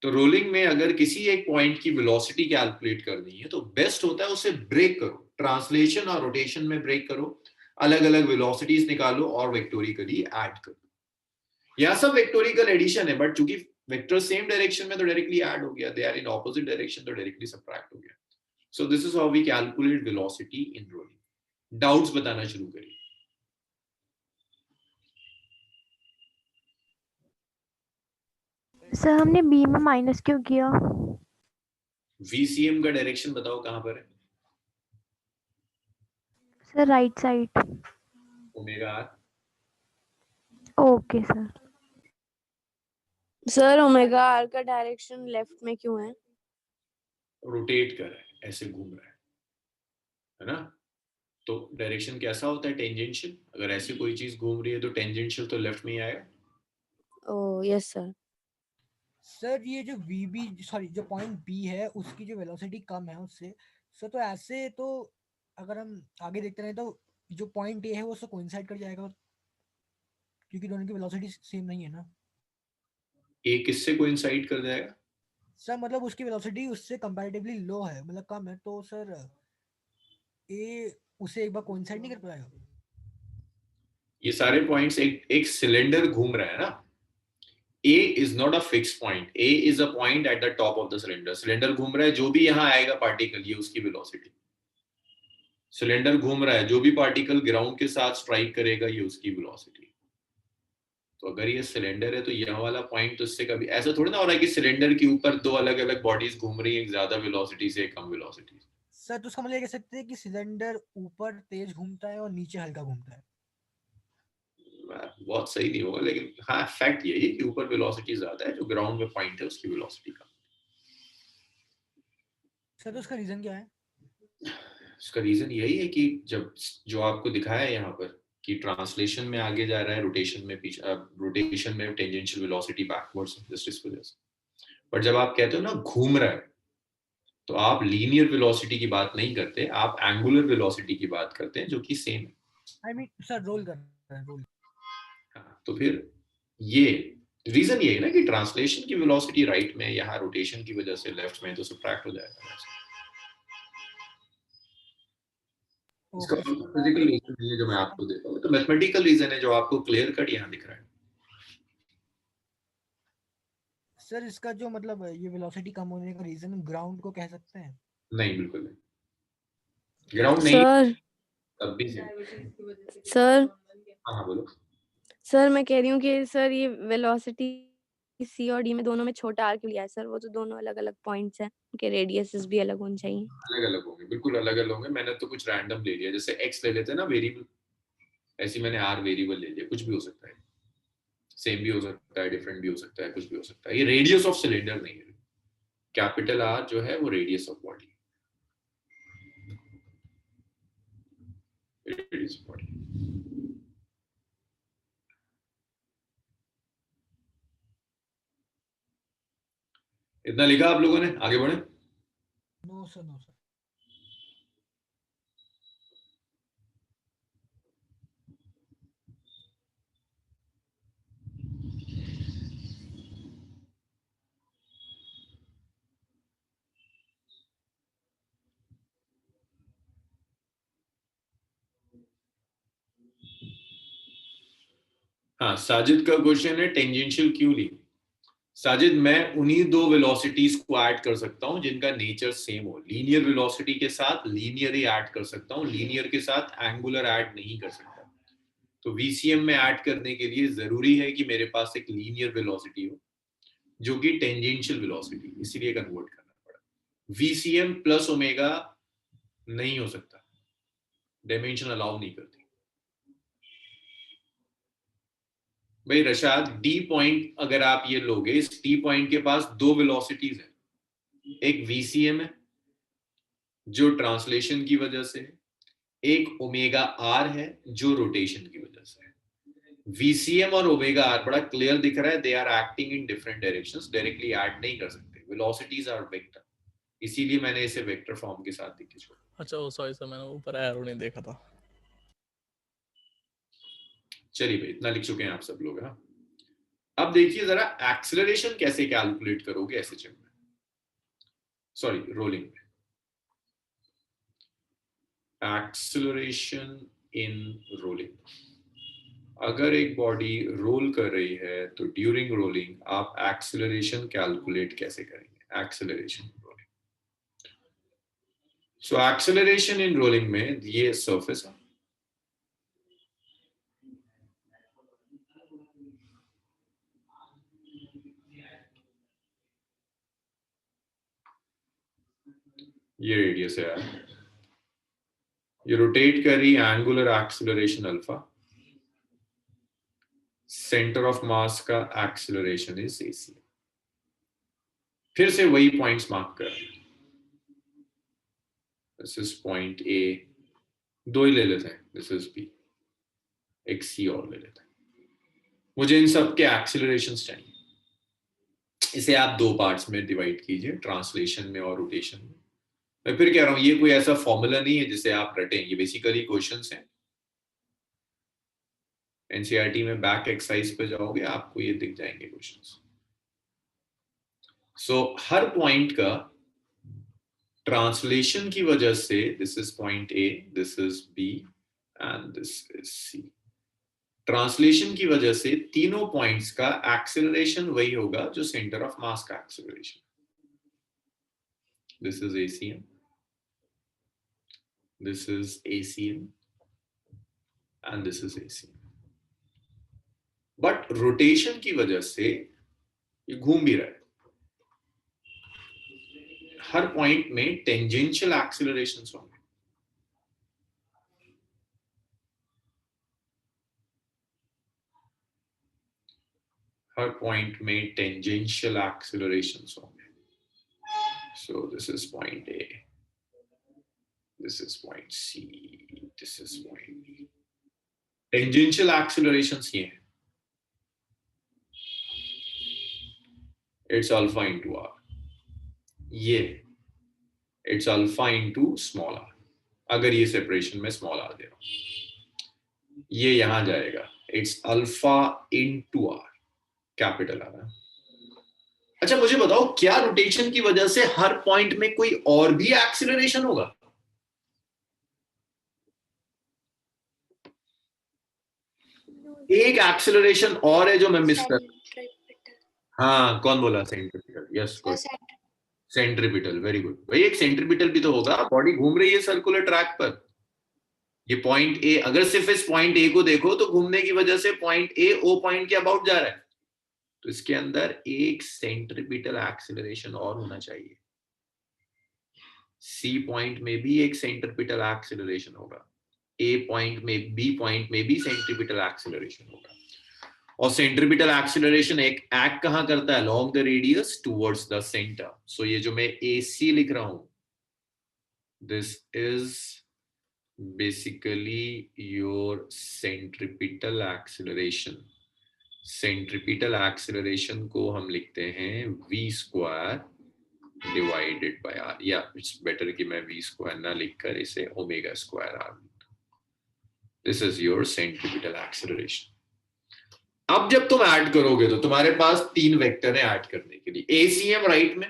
तो रोलिंग में अगर किसी एक पॉइंट की वेलोसिटी कैलकुलेट करनी है तो बेस्ट होता है उसे ब्रेक करो, ट्रांसलेशन और रोटेशन में ब्रेक करो, अलग अलग वेलोसिटीज निकालो और वेक्टोरिकली ऐड करो। यहां सब वेक्टोरिकल एडिशन है, बट चूंकि वेक्टर सेम डायरेक्शन में तो डायरेक्टली ऐड हो गया, they are in opposite direction तो डायरेक्टली सबट्रैक्ट हो गया। So this is how we calculate velocity in rolling. Doubts बताना शुरू करिए। सर हमने बी में माइनस क्यों किया? वीसीएम का डायरेक्शन बताओ कहां पर है? Sir right side. Omega R. Okay sir. Sir omega R का डायरेक्शन लेफ्ट में क्यों है? रोटेट कर रहा है, ऐसे घूम रहा है ना? तो डायरेक्शन कैसा होता है? टेंजेंशियल। अगर ऐसी कोई चीज घूम रही है तो टेंजेंशियल तो लेफ्ट में ही आएगा। Oh yes sir. सर ये जो वीबी सॉरी जो पॉइंट बी है उसकी जो वेलोसिटी कम है उससे, सर तो ऐसे तो अगर हम आगे देखते रहे तो जो पॉइंट ए है वो उससे कोइंसाइड कर जाएगा, क्योंकि दोनों की वेलोसिटी सेम नहीं है ना। ए किससे कोइंसाइड कर जाएगा? सर मतलब उसकी वेलोसिटी उससे कंपैरेटिवली लो है, मतलब कम है, तो सर ए उसे एक बार कोइंसाइड नहीं कर पाएगा। ये सारे पॉइंट्स एक सिलेंडर घूम रहा है ना। A is not a fix point, A is a point at the top of the cylinder. Cylinder घूम रहा है, जो भी यहाँ आएगा पार्टिकल ये उसकी वेलोसिटी। सिलेंडर घूम रहा है, जो भी पार्टिकल ग्राउंड के साथ स्ट्राइक करेगा ये उसकी वेलोसिटी। तो अगर ये सिलेंडर है तो यह वाला पॉइंट तो इससे कभी ऐसा थोड़ी ना हो रहा है कि सिलेंडर के ऊपर दो अलग अलग बॉडीज घूम रही है, एक ज्यादा वेलोसिटी से एक कम वेलोसिटी से। सर तो उसका मतलब ये कह सकते हैं कि सिलेंडर ऊपर तेज घूमता है और नीचे हल्का घूमता है। बहुत सही नहीं होगा, लेकिन हाँ फैक्ट यही है कि ऊपर वेलोसिटी ज्यादा है, जो ग्राउंड में पॉइंट है उसकी वेलोसिटी कम। सर तो उसका रीजन क्या है? इसका रीजन यही है कि जब जो आपको दिखाया है यहाँ पर कि ट्रांसलेशन में आगे जा रहा है, रोटेशन में पीछे, रोटेशन में टेंजेंशियल वेलोसिटी बैकवर्ड्स जस्ट इस वजह से। बट जब आप कहते हो ना घूम रहा है, तो आप लीनियर वेलोसिटी की बात नहीं करते, आप एंगुलर वेलोसिटी की बात करते हैं जो कि सेम है। आई मीन सर रोल कर रहा है, रोल। हाँ, तो फिर ये रीजन ये है ना कि ट्रांसलेशन की वेलोसिटी राइट में, यहाँ रोटेशन की वजह से लेफ्ट में, तो सब्ट्रैक्ट हो जाएगा। इसका ओके फिजिकल रीजन नहीं है जो मैं आपको देता हूँ, तो मैथमेटिकल रीजन है जो आपको क्लियर कट यहाँ दिख रहा है। सर इसका जो मतलब ये वेलोसिटी कम होने का रीजन ग्राउंड को कह सकते हैं? नहीं बिल्कुल नहीं, ग्राउंड नहीं सर तब भी सेम। सर हाँ हाँ बोलो। सर मैं कह रही हूँ कि सर ये वेलोसिटी सी और डी में दोनों में छोटा आर क्यों लिया है सर? वो तो दोनों अलग अलग पॉइंट्स हैं, उनके रेडियसेस भी अलग होने चाहिए। अलग अलग होंगे, बिल्कुल अलग अलग होंगे। मैंने तो कुछ रैंडम ले लिया, जैसे एक्स ले लेते हैं ना वेरिएबल, ऐसे मैंने आर वेरिएबल ले लिया। कुछ भी हो सकता है, सेम भी हो सकता है, डिफरेंट भी हो सकता है, कुछ भी हो सकता है। ये रेडियस ऑफ सिलेंडर नहीं है। कैपिटल आर जो है वो radius of body, radius of body. इतना लिखा आप लोगों ने, आगे बढ़े। No sir, no sir. हाँ, साजिद का क्वेश्चन है टेंजेंशियल क्यों ली। साजिद, मैं उन्हीं दो वेलोसिटीज को ऐड कर सकता हूं जिनका नेचर सेम हो। लीनियर वेलोसिटी के साथ लीनियर ही ऐड कर सकता हूं, लीनियर के साथ एंगुलर ऐड नहीं कर सकता। तो वीसीएम में ऐड करने के लिए जरूरी है कि मेरे पास एक लीनियर वेलोसिटी हो जो कि टेंजेंशियल वेलोसिटी, इसीलिए कन्वर्ट करना पड़ा। वीसीएम प्लस ओमेगा नहीं हो सकता, डायमेंशन अलाउ नहीं करती। भाई रशाद, डी पॉइंट अगर आप ये लोगे, इस डी पॉइंट के पास दो वेलोसिटीज हैं, एक वीसीएम है जो ट्रांसलेशन की वजह से है, एक ओमेगा आर है जो रोटेशन की वजह से है। वीसीएम और ओमेगा आर बड़ा क्लियर दिख रहा है, they are acting in different directions, directly add नहीं कर सकते, वेलोसिटीज आर वेक्टर, इसीलिए मैंने इसे वेक्टर फॉर्म के साथ लिख के छोड़ा। अच्छा वो सॉरी सर, मैंने ऊपर एरो नहीं देखा था। चलिए भाई, इतना लिख चुके हैं आप सब लोग। हाँ, अब देखिए जरा एक्सेलरेशन कैसे कैलकुलेट करोगे एसएचएम में, सॉरी रोलिंग में। एक्सेलरेशन इन रोलिंग, अगर एक बॉडी रोल कर रही है तो ड्यूरिंग रोलिंग आप एक्सेलरेशन कैलकुलेट कैसे करेंगे। Acceleration rolling, so acceleration in rolling में ये सरफेस है, ये रेडियस है यार, ये रोटेट कर रही है, angular acceleration alpha, centre of मास का एक्सेलरेशन इज एसी। फिर से वही पॉइंट्स मार्क कर रहे हैं, दिस इज पॉइंट ए, दो ही ले लेते हैं, दिस इज बी, एक सी और ले लेते हैं। मुझे इन सब के एक्सेलरेशंस चाहिए, इसे आप दो पार्ट्स में डिवाइड कीजिए, ट्रांसलेशन में और रोटेशन में। मैं फिर कह रहा हूं, ये कोई ऐसा फॉर्मूला नहीं है जिसे आप रटें, ये बेसिकली क्वेश्चंस हैं। एनसीईआरटी में बैक एक्सरसाइज पे जाओगे आपको ये दिख जाएंगे क्वेश्चंस। सो हर पॉइंट का ट्रांसलेशन की वजह से, this is point A, this is B and this is C, translation की वजह से तीनों पॉइंट्स का एक्सेलरेशन वही होगा जो सेंटर ऑफ मास का acceleration. This is ACM, this is ACM and this is ACM. But rotation की वजह से ये घूम भी रहा है, हर पॉइंट में टेंजेंशियल एक्सेलरेशंस होंगे। हर पॉइंट में टेंजेंशियल एक्सेलरेशंस होंगे। So this is point A, this is point C, this is point B. Tangential accelerations ये हैं, इट्स अल्फा इंटू आर, ये it's alpha into small r. अगर ये सेपरेशन में स्मॉल आर दे रहा हूं, ये यहां जाएगा, it's alpha into R, capital R. अच्छा मुझे बताओ, क्या रोटेशन की वजह से हर पॉइंट में कोई और भी एक्सीलरेशन होगा? एक एक्सीलरेशन और है जो मैं मिस कर, हाँ कौन बोला? Centripetal, yes good, centripetal, very good भाई। एक सेंट्रीपिटल भी तो होगा, बॉडी घूम रही है सर्कुलर ट्रैक पर। ये पॉइंट ए, अगर सिर्फ इस पॉइंट ए को देखो तो घूमने की वजह से पॉइंट ए ओ पॉइंट के अबाउट जा रहा है, तो इसके अंदर एक सेंट्रीपिटल एक्सीलरेशन और होना चाहिए। सी पॉइंट में भी एक सेंट्रीपिटल एक्सीलरेशन होगा, ए पॉइंट में, बी पॉइंट में भी सेंट्रीपिटल एक्सीलरेशन होगा। और सेंट्रीपिटल एक्सीलरेशन एक एक्ट कहां करता है? along the radius towards the center. So ये जो मैं AC लिख रहा हूं, this is basically your centripetal acceleration. Centripetal acceleration को हम लिखते हैं v square divided by r, या it's better कि मैं v square ना लिखकर इसे omega square r। This is your centripetal acceleration. अब जब तुम ऐड करोगे तो तुम्हारे पास तीन वेक्टर है ऐड करने के लिए, एसीएम राइट में,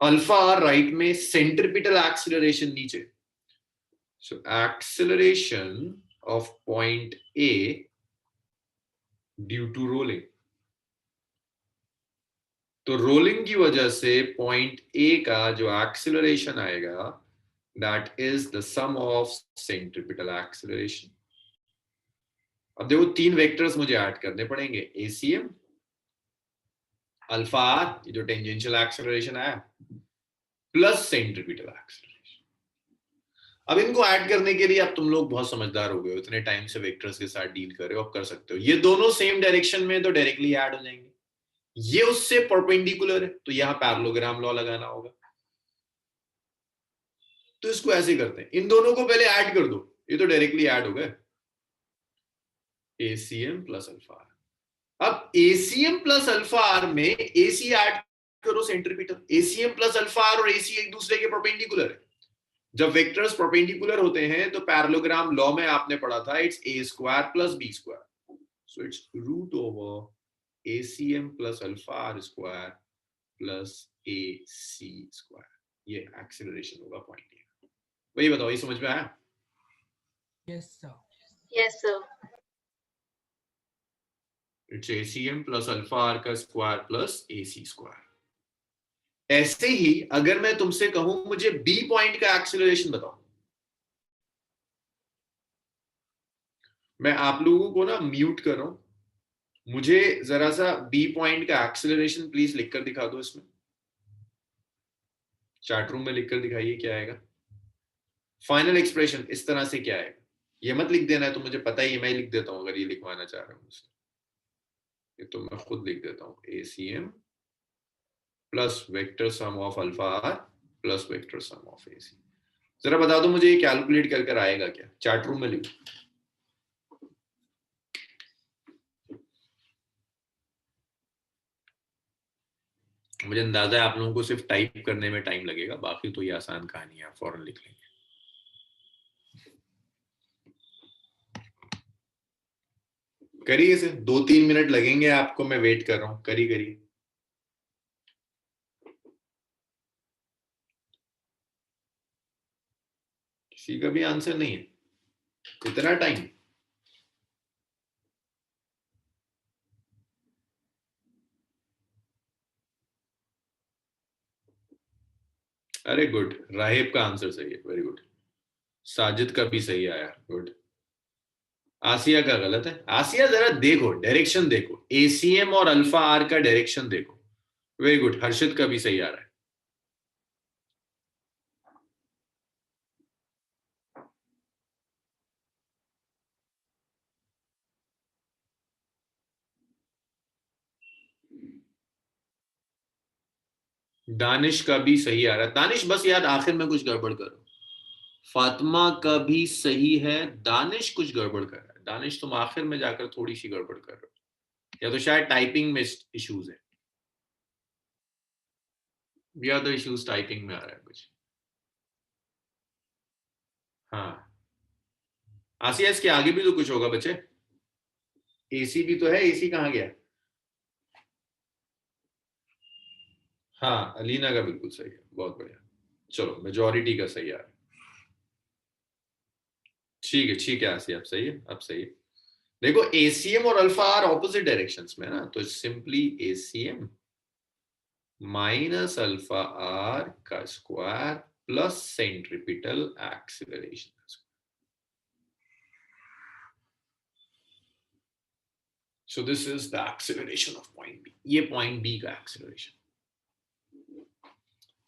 अल्फा आर राइट में, सेंट्रीपिटल एक्सीलरेशन नीचे। So acceleration of point A due to rolling. तो रोलिंग की वजह से पॉइंट ए का जो एक्सिलरेशन आएगा that is the sum of centripetal acceleration. अब देखो तीन वेक्टर्स मुझे ऐड करने पड़ेंगे, एसीएम, अल्फा आर, ये जो टेंजेंशियल एक्सिलरेशन आया, प्लस सेंट्रिपिटल एक्सिलरेशन। अब इनको ऐड करने के लिए अब तुम लोग बहुत समझदार हो गए हो, इतने टाइम से वेक्टर्स के साथ डील कर रहे हो, अब कर सकते हो। ये दोनों सेम डायरेक्शन में तो डायरेक्टली ऐड हो जाएंगे, ये उससे परपेंडिकुलर है तो यहां पैरेललोग्राम लॉ लगाना होगा। तो इसको ऐसे करते हैं, इन दोनों को पहले ऐड कर दो, ये तो डायरेक्टली ऐड हो गए, एसीएम प्लस अल्फा आर। अब एसीएम प्लस अल्फा आर में एसी ऐड करो centripetal, ACM plus alpha R और एसी एक दूसरे के परपेंडिकुलर है। जब वेक्टर्स परपेंडिकुलर होते हैं तो पैरेललोग्राम लॉ में आपने पढ़ा था it's A square plus B square, so it's root over ACM plus alpha R square plus A C square. ये एक्सेलरेशन होगा पॉइंट ए। वही बताओ, ये समझ में आया? Yes sir. Yes sir. It's ACM plus alpha R का square plus A C square. ऐसे ही अगर मैं तुमसे कहूं मुझे बी पॉइंट का एक्सेलरेशन बताओ, मैं आप लोगों को ना म्यूट कर रहा हूं, मुझे जरा सा बी पॉइंट का एक्सेलरेशन प्लीज लिखकर दिखा दो, इसमें चैट रूम में लिखकर दिखाइए क्या आएगा। फाइनल एक्सप्रेशन इस तरह से क्या आएगा, ये मत लिख देना है, तो मुझे पता ही है, मैं लिख देता हूं अगर ये लिखवाना चाह रहा हूं मुझसे, ये तो मैं खुद लिख देता हूं, ACM plus vector sum of alpha R plus vector sum of AC. जरा बता दो मुझे ये कैलकुलेट कर कर आएगा क्या, चैट रूम में लिखो। मुझे अंदाजा है आप लोगों को सिर्फ टाइप करने में टाइम लगेगा, बाकी तो ये आसान कहानी है, आप फौरन लिख लेंगे। करिए इसे, 2-3 मिनट लगेंगे आपको, मैं वेट कर रहा हूं, करिए। किसी का भी आंसर नहीं है, इतना टाइम? अरे गुड, राहिब का आंसर सही है, वेरी गुड। साजिद का भी सही आया, गुड। आसिया का गलत है। आसिया जरा देखो, डायरेक्शन देखो, एसीएम और अल्फा आर का डायरेक्शन देखो, वेरी गुड। हर्षित का भी सही आ रहा है। दानिश का भी सही आ रहा है। दानिश बस याद आखिर में कुछ गड़बड़ करो। फातिमा का भी सही है, दानिश कुछ गड़बड़ कर रहा है। दानिश तुम आखिर में जाकर थोड़ी सी गड़बड़ कर रहे हो, या तो शायद टाइपिंग में इश्यूज है, या तो इश्यूज टाइपिंग में आ रहा है कुछ। हाँ आसिया, इसके आगे भी तो कुछ होगा बच्चे, एसी भी तो है, एसी कहाँ गया? हाँ अलीना का बिल्कुल सही है, बहुत बढ़िया। चलो मेजॉरिटी का सही आ रहा है। ठीक है आसिया, अब सही है, अब सही है। देखो एसीएम और अल्फा आर ऑपोजिट डायरेक्शंस में ना, तो simply ACM minus alpha R का स्क्वायर प्लस सेंट्रिपिटल एक्सीलरेशन का square. So this is the acceleration of point B. ये point B का acceleration।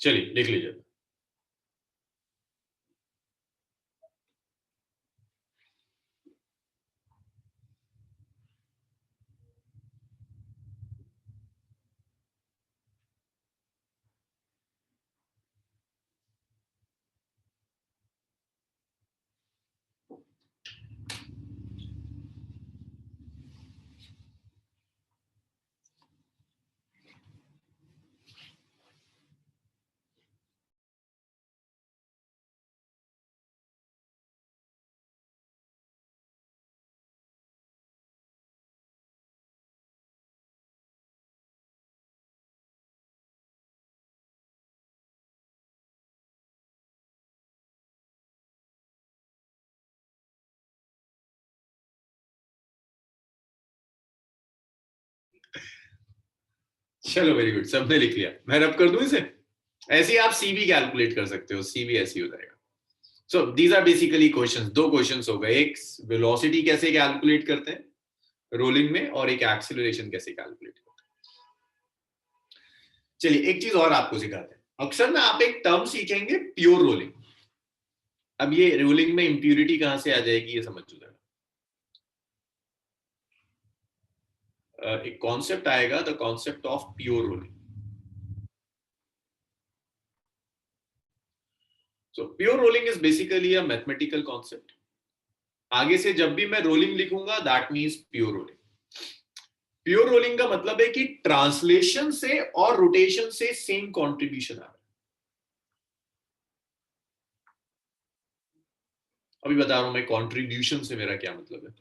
चलिए लिख लीजिए। चलो वेरी गुड, सबने लिख लिया। मैं रब कर दूं इसे? ऐसे ही आप सी भी कैलकुलेट कर सकते हो, सी भी ऐसे ही हो जाएगा। So these are basically questions. दो क्वेश्चंस हो गए, एक वेलोसिटी कैसे कैलकुलेट करते हैं रोलिंग में, और एक एक्सीलरेशन कैसे कैलकुलेट करते हैं। चलिए एक चीज और आपको सिखाते हैं। अक्सर में आप एक टर्म सीखेंगे, प्योर रोलिंग। अब ये रोलिंग में इंप्यूरिटी कहां से आ जाएगी ये समझ जाएगा। एक कॉन्सेप्ट आएगा, the concept of pure rolling. So pure rolling is basically a mathematical concept. आगे से जब भी मैं रोलिंग लिखूंगा that means pure rolling. Pure rolling का मतलब है कि ट्रांसलेशन से और रोटेशन से सेम कंट्रीब्यूशन आ रहा है। अभी बता रहा हूं मैं कंट्रीब्यूशन से मेरा क्या मतलब है।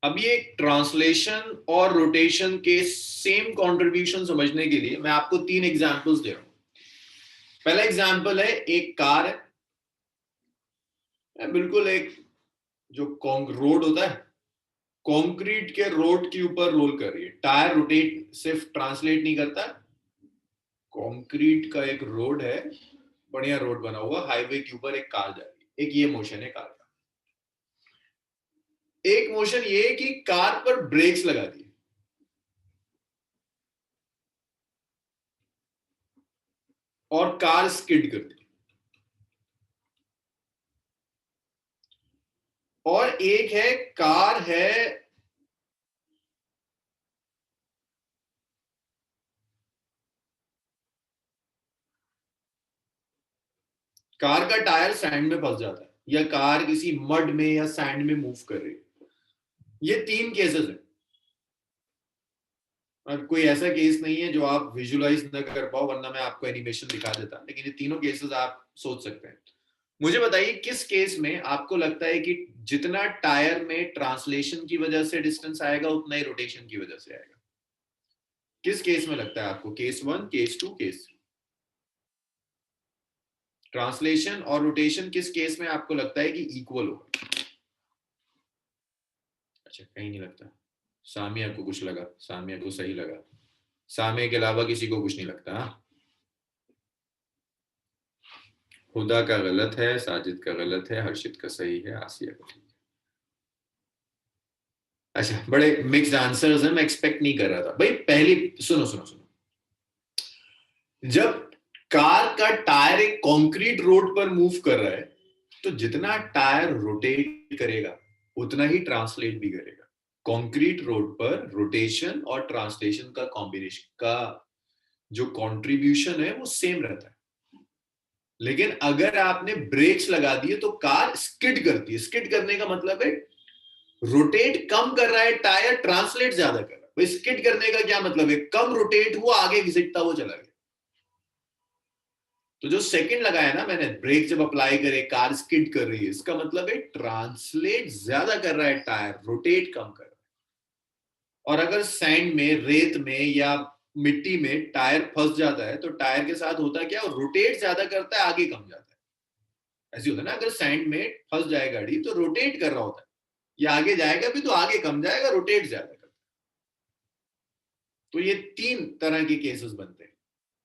अब ये ट्रांसलेशन और रोटेशन के सेम कंट्रीब्यूशन समझने के लिए मैं आपको 3 एग्जांपल्स दे रहा हूं। पहला एग्जांपल है, एक कार है, बिल्कुल एक जो रोड होता है, कंक्रीट के रोड के ऊपर रोल कर रही है। टायर रोटेट सिर्फ ट्रांसलेट नहीं करता। कंक्रीट का एक रोड है, बढ़िया रोड बना हुआ, हाईवे के ऊपर एक कार जा रही है। एक ये मोशन है कार का। एक मोशन ये है कि कार पर ब्रेक्स लगा दिए और कार स्किड करती है। और एक है, कार है कार का टायर सैंड में फंस जाता है, या कार किसी मड में या सैंड में मूव कर रही है। ये 3 केसेस है। और कोई ऐसा केस नहीं है जो आप विजुअलाइज न कर पाओ, वरना मैं आपको एनिमेशन दिखा देता, लेकिन ये तीनों केसेस आप सोच सकते हैं। मुझे बताइए किस केस में आपको लगता है कि जितना टायर में ट्रांसलेशन की वजह से डिस्टेंस आएगा उतना ही रोटेशन की वजह से आएगा। किस केस में लगता है आपको? Case 1, case 2, case 3। ट्रांसलेशन और रोटेशन किस केस में आपको लगता है कि इक्वल होगा? अच्छा, कहीं नहीं लगता। सामिया को कुछ लगा, सामिया को सही लगा। सामिया के अलावा किसी को कुछ नहीं लगता। हुदा का गलत है, साजिद का गलत है, हर्षित का सही है, आसिया का ठीक है। अच्छा, बड़े मिक्स्ड आंसर्स हैं, मैं एक्सपेक्ट नहीं कर रहा था भाई। पहली सुनो सुनो सुनो, जब कार का टायर एक कंक्रीट रोड पर मूव कर रहा है तो जितना टायर रोटेट करेगा उतना ही ट्रांसलेट भी करेगा। कंक्रीट रोड पर रोटेशन और ट्रांसलेशन का कॉम्बिनेशन का जो कंट्रीब्यूशन है वो सेम रहता है। लेकिन अगर आपने ब्रेक्स लगा दिए तो कार स्किड करती है। स्किड करने का मतलब है रोटेट कम कर रहा है टायर, ट्रांसलेट ज्यादा कर रहा है। भाई स्किड करने का क्या मतलब है? कम रोटेट हुआ, आगे घिसटता हुआ चला गया। तो जो सेकंड लगाया ना मैंने, ब्रेक जब अप्लाई करे कार स्किड कर रही है, इसका मतलब है ट्रांसलेट ज्यादा कर रहा है टायर, रोटेट कम कर रहा है। और अगर सैंड में, रेत में या मिट्टी में टायर फंस जाता है तो टायर के साथ होता क्या? रोटेट ज्यादा करता है, आगे कम जाता है। ऐसे होता है ना, अगर सैंड में फंस जाए गाड़ी तो रोटेट कर रहा होता है, ये आगे जाएगा भी तो आगे कम जाएगा, रोटेट ज्यादा करता है। तो ये 3 तरह के केसेस बनते हैं।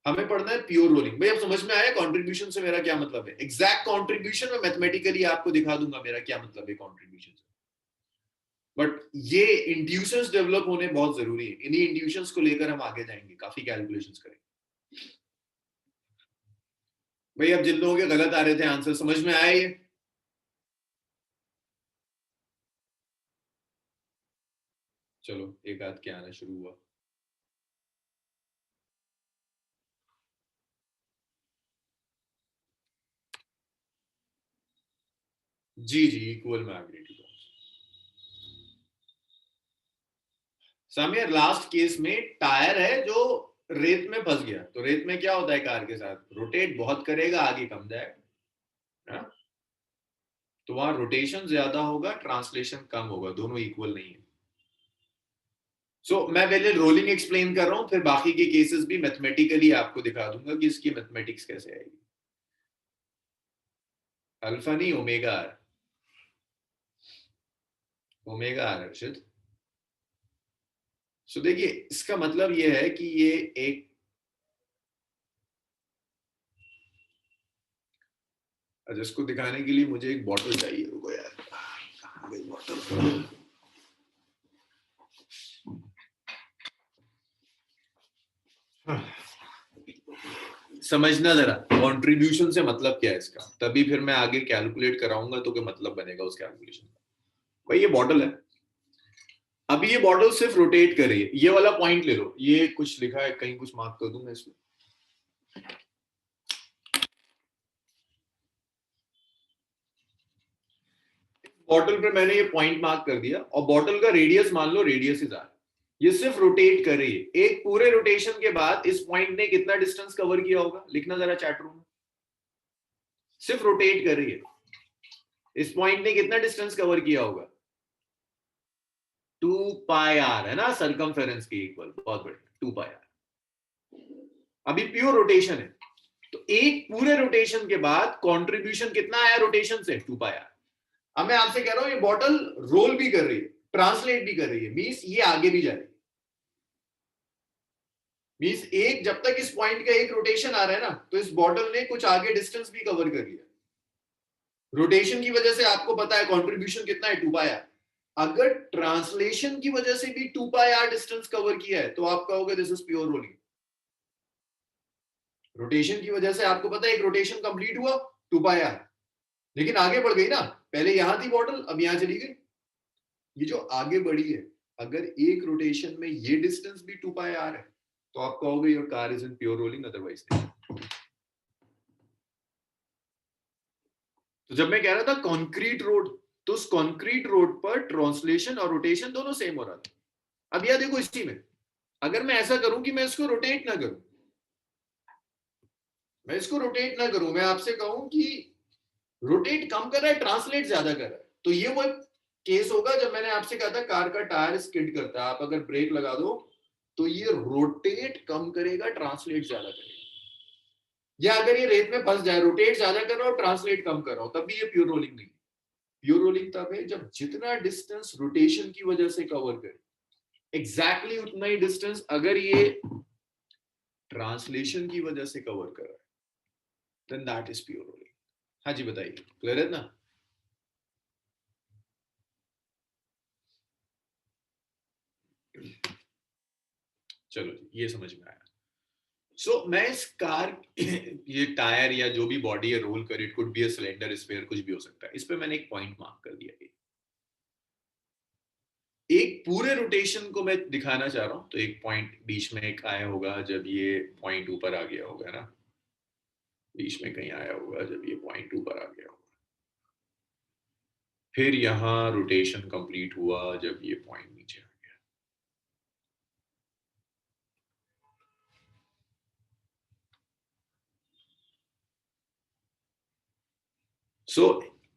हमें पढ़ना है प्योर रोलिंग। भाई अब समझ में आया कंट्रीब्यूशन से मेरा क्या मतलब है? एग्जैक्ट कंट्रीब्यूशन में मैथमेटिकली आपको दिखा दूंगा मेरा क्या मतलब है कंट्रीब्यूशन से। बट ये इंड्यूशंस डेवलप होने बहुत जरूरी है। इन्हीं इंड्यूशंस को लेकर हम आगे जाएंगे, काफी कैलकुलेशंस करेंगे। भाई अब जिन लोगों के गलत आ रहे थे आंसर, समझ में आया ये? चलो एक आध के आना शुरू हुआ। जी जी, इक्वल में agree to. Samia, last case में टायर है जो रेत में फंस गया, तो रेत में क्या होता है कार के साथ? रोटेट बहुत करेगा, आगे कम जाएगा। तो वहां रोटेशन ज्यादा होगा, ट्रांसलेशन कम होगा, दोनों इक्वल नहीं है। मैं पहले रोलिंग एक्सप्लेन कर रहा हूं, फिर बाकी के केसेस भी मैथमेटिकली आपको दिखा दूंगा कि इसकी मैथमेटिक्स कैसे आएगी। अल्फा नहीं, ओमेगा आर, ओमेगा आर हर्षित। सो देखिए इसका मतलब ये है कि ये एक जिसको दिखाने के लिए मुझे एक बॉटल चाहिए, रुको यार, कहाँ गई बॉटल? समझना जरा कंट्रीब्यूशन से मतलब क्या है इसका, तभी फिर मैं आगे कैलकुलेट कराऊंगा तो क्या मतलब बनेगा उस कैलकुलेशन का। भाई ये बॉटल है, अभी ये बॉटल सिर्फ रोटेट कर रही है, ये वाला पॉइंट ले लो, ये कुछ लिखा है कहीं, कुछ मार्क कर दूं मैं इसमें। बॉटल पे मैंने ये पॉइंट मार्क कर दिया और बॉटल का रेडियस मान लो रेडियस इज आर, ये सिर्फ रोटेट कर रही है। एक पूरे रोटेशन के बाद इस पॉइंट ने कितना डिस्टेंस कवर किया होगा, लिखना जरा चैट रूम में। सिर्फ रोटेट कर रही है, इस पॉइंट ने कितना डिस्टेंस कवर किया होगा, 2 पाई आर है ना, सरकमफेरेंस के इक्वल, बहुत बढ़िया, 2 पाई आर। अभी प्योर रोटेशन है, तो एक पूरे रोटेशन के बाद कंट्रीब्यूशन कितना आया रोटेशन से, 2 पाई आर। अब मैं आपसे कह रहा हूं ये बॉटल रोल भी कर रही है, ट्रांसलेट भी कर रही है, मींस ये आगे भी जा रही है, मींस एक जब तक इस पॉइंट का एक रोटेशन आ रहा है ना, तो इस बॉटल ने कुछ आगे डिस्टेंस भी कवर कर लिया। रोटेशन की वजह से आपको पता है कंट्रीब्यूशन कितना है, 2 पाई आर। अगर ट्रांसलेशन की वजह से भी 2 पाई आर डिस्टेंस कवर किया है तो आप कहोगे this is pure rolling. Rotation की वजह से आपको पता है एक रोटेशन कंप्लीट हुआ, 2 पाई आर, लेकिन आगे बढ़ गई ना, पहले यहां थी बॉटल, अब यहां चली गई। ये जो आगे बढ़ी है, अगर एक रोटेशन में ये डिस्टेंस भी 2 पाई आर है तो आप कहोगे your car is in pure rolling, otherwise नहीं। तो जब मैं कह रहा था कंक्रीट रोड, तो उस कंक्रीट रोड पर ट्रांसलेशन और रोटेशन दोनों सेम हो रहा था। अब यह देखो इसी में, अगर मैं ऐसा करूं कि मैं इसको रोटेट ना करूं, मैं इसको रोटेट ना करूं, मैं आपसे कहूं कि रोटेट कम कर रहा है, ट्रांसलेट ज्यादा कर रहा है, तो ये वो केस होगा जब मैंने आपसे कहा था कार का टायर स्किड करता है, आप अगर ब्रेक लगा दो तो ये रोटेट कम करेगा, ट्रांसलेट ज्यादा करेगा। या अगर ये रेत में फंस जाए, रोटेट ज्यादा कर रहा हो, ट्रांसलेट कम कर रहा हो, तब भी ये प्योर रोलिंग नहीं। प्योर रोलिंग तब है जब जितना डिस्टेंस रोटेशन की वजह से कवर करे, एग्जैक्टली उतना ही डिस्टेंस अगर ये ट्रांसलेशन की वजह से कवर कर रहा है, then that is pure rolling. हाँ जी बताइए, क्लियर है ना? चलो ये समझ में आया। सो मैं इस कार ये टायर या जो भी बॉडी है रोल कर, it could be a cylinder, sphere, कुछ भी हो सकता है, इस पे मैंने एक पॉइंट मार्क कर दिया है। एक पूरे रोटेशन को मैं दिखाना चाह रहा हूं, तो एक पॉइंट बीच में एक आया होगा जब ये पॉइंट ऊपर आ गया होगा ना, बीच में कहीं आया होगा जब ये पॉइंट ऊपर आ गया होगा, फिर यहां रोटेशन कंप्लीट हुआ जब ये पॉइंट नीचे आ गया। सो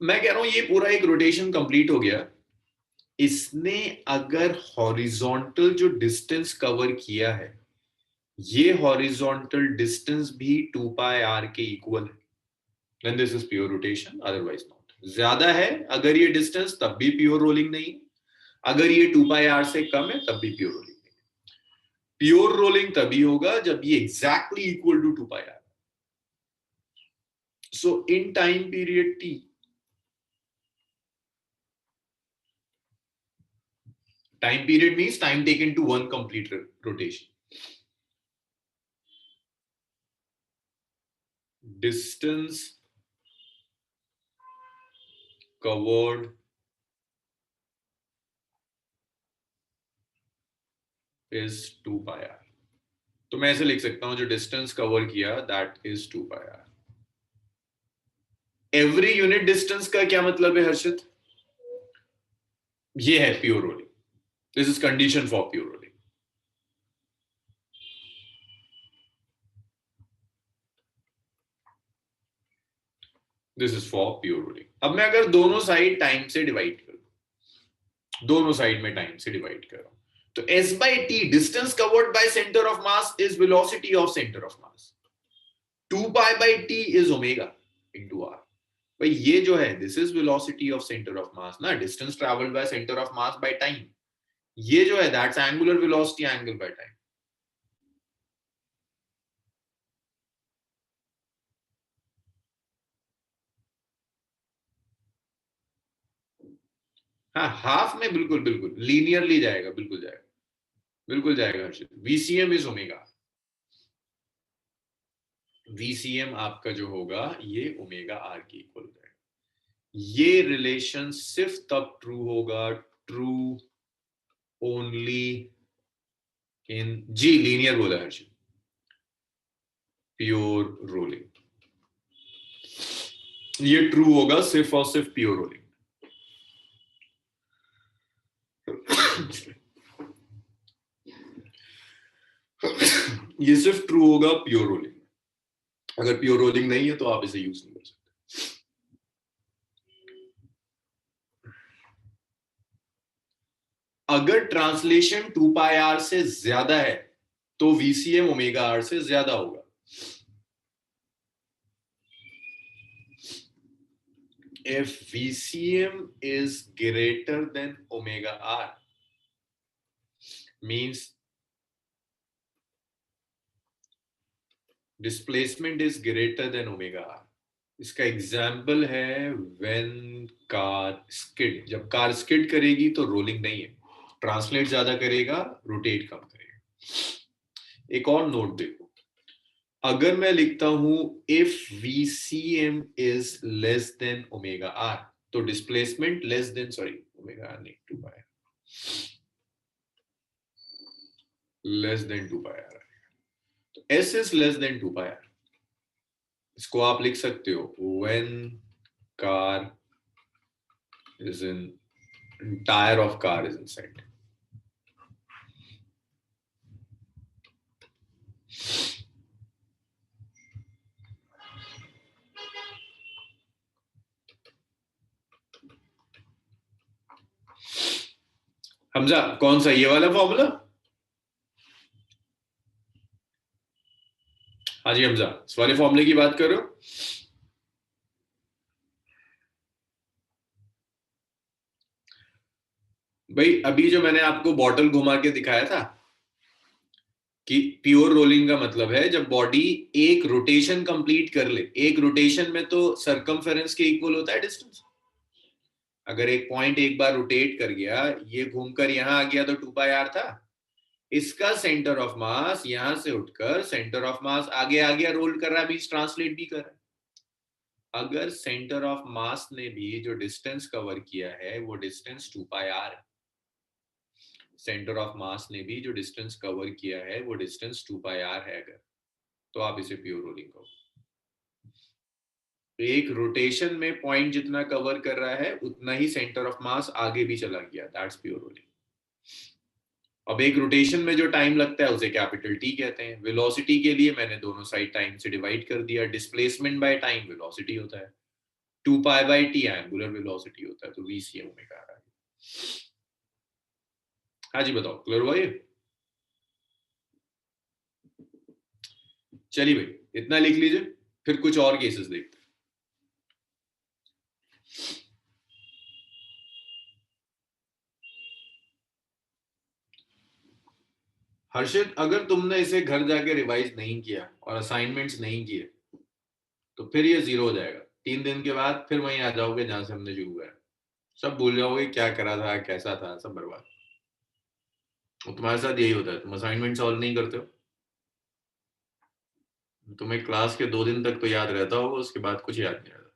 मैं कह रहा हूं ये पूरा एक रोटेशन कंप्लीट हो गया, इसने अगर हॉरिजॉन्टल जो डिस्टेंस कवर किया है, ये हॉरिजॉन्टल डिस्टेंस भी 2 पाई आर के इक्वल है, then this is pure rotation, otherwise not। ज्यादा है अगर ये डिस्टेंस तब भी प्योर रोलिंग नहीं, अगर ये 2 पाई आर से कम है तब भी प्योर रोलिंग नहीं। प्योर रोलिंग तभी होगा जब ये exactly equal to 2 pi R. So in time period t, time period means time taken to one complete rotation, distance covered is 2 pi r। तो मैं ऐसे लिख सकता हूं जो डिस्टेंस कवर किया that is 2 pi r। Every unit distance का क्या मतलब है हर्षित? ये है pure rolling, this is condition for pure rolling. This is for pure rolling. अब मैं अगर दोनों साइड टाइम से डिवाइड करूं, दोनों साइड में टाइम से डिवाइड कर रहा हूं, तो s by t, distance covered by centre of mass, is velocity of centre of mass. 2 pi by t is omega into r। भाई ये जो है this is velocity of centre of mass ना, distance travelled by centre of mass by time. ये जो है that's angular velocity angle by time. हाँ half में बिल्कुल बिल्कुल लीनियरली जाएगा, बिल्कुल जाएगा, बिल्कुल जाएगा Harshit. VCM is omega, VCM आपका जो होगा ये ओमेगा आर के इक्वल हो जाएगा। ये रिलेशन सिर्फ तब ट्रू होगा, ट्रू ओनली इन जी लीनियर बोला हर्षित, प्योर रोलिंग। ये ट्रू होगा सिर्फ और सिर्फ प्योर रोलिंग। ये सिर्फ ट्रू होगा प्योर रोलिंग। अगर प्योर रोलिंग नहीं है तो आप इसे यूज नहीं कर सकते। अगर ट्रांसलेशन 2 पाई आर से ज्यादा है तो VCM ओमेगा आर से ज्यादा होगा। If VCM is greater than omega r means displacement is greater than omega r। इसका एग्जाम्पल है when car skid, जब कार स्किड करेगी तो रोलिंग नहीं है, ट्रांसलेट ज्यादा करेगा, रोटेट कम करेगा। एक और नोट देखो, अगर मैं लिखता हूं if VCM is less than omega r तो displacement less than omega R नहीं 2 pi less than 2 pi R, तो S is less than 2 pi R. इसको आप लिख सकते हो when car is in tire of car is inside। Hamza कौन सा, ये वाला फॉर्मूला? हाँ जी हमजा, इस वाले फॉर्मूले की बात करो। भाई अभी जो मैंने आपको बॉटल घुमा के दिखाया था कि प्योर रोलिंग का मतलब है जब बॉडी एक रोटेशन कंप्लीट कर ले, एक रोटेशन में तो सरकमफेरेंस के इक्वल होता है डिस्टेंस। अगर एक पॉइंट एक बार रोटेट कर गया, ये घूमकर यहां आ गया तो 2 पाई आर था, इसका सेंटर ऑफ मास यहां से उठकर सेंटर ऑफ मास आगे आ गया, रोल कर रहा है, बीच ट्रांसलेट भी कर रहा है। अगर सेंटर ऑफ मास ने भी जो डिस्टेंस कवर किया है वो डिस्टेंस 2 पाई आर है, सेंटर ऑफ मास ने भी जो डिस्टेंस कवर किया है वो डिस्टेंस 2 पाई आर है, अगर तो आप इसे प्योर रोलिंग कहो। एक रोटेशन में पॉइंट जितना कवर कर रहा है उतना ही सेंटर ऑफ मास आगे भी चला गया, दैट्स प्योर रोलिंग। अब एक रोटेशन में जो टाइम लगता है उसे कैपिटल टी कहते हैं। वेलोसिटी के लिए मैंने दोनों साइड टाइम से डिवाइड कर दिया, डिस्प्लेसमेंट बाय टाइम वेलोसिटी होता है, 2 pi by T angular velocity होता है, तो VCM ओमेगा आर। हाँ जी बताओ, क्लियर हुआ ये? चलिए भाई इतना लिख लीजिए, फिर कुछ और केसेस देखते हैं। हर्षित अगर तुमने इसे घर जाके रिवाइज नहीं किया और असाइनमेंट्स नहीं किए तो फिर ये 0 हो जाएगा। 3 दिन के बाद फिर वहीं आ जाओगे जहां से हमने शुरू किया, सब भूल जाओगे क्या करा था, कैसा था, सब बर्बाद। और तुम्हारे साथ यही होता है, तुम असाइनमेंट सॉल्व नहीं करते हो, तुम्हें क्लास के 2 दिन तक तो याद रहता होगा, उसके बाद कुछ याद नहीं रहता।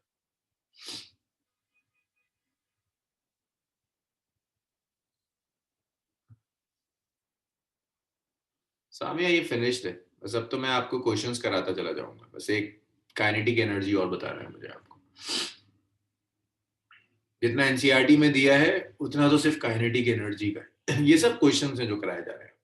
सामिया ये फिनिश्ड है, बस अब तो मैं आपको क्वेश्चंस कराता चला जाऊंगा, बस एक काइनेटिक एनर्जी और बताना है मुझे आपको। जितना एनसीईआरटी में दिया है उतना तो सिर्फ काइनेटिक एनर्जी का है। ये सब क्वेश्चंस हैं जो कराए जा रहे हैं।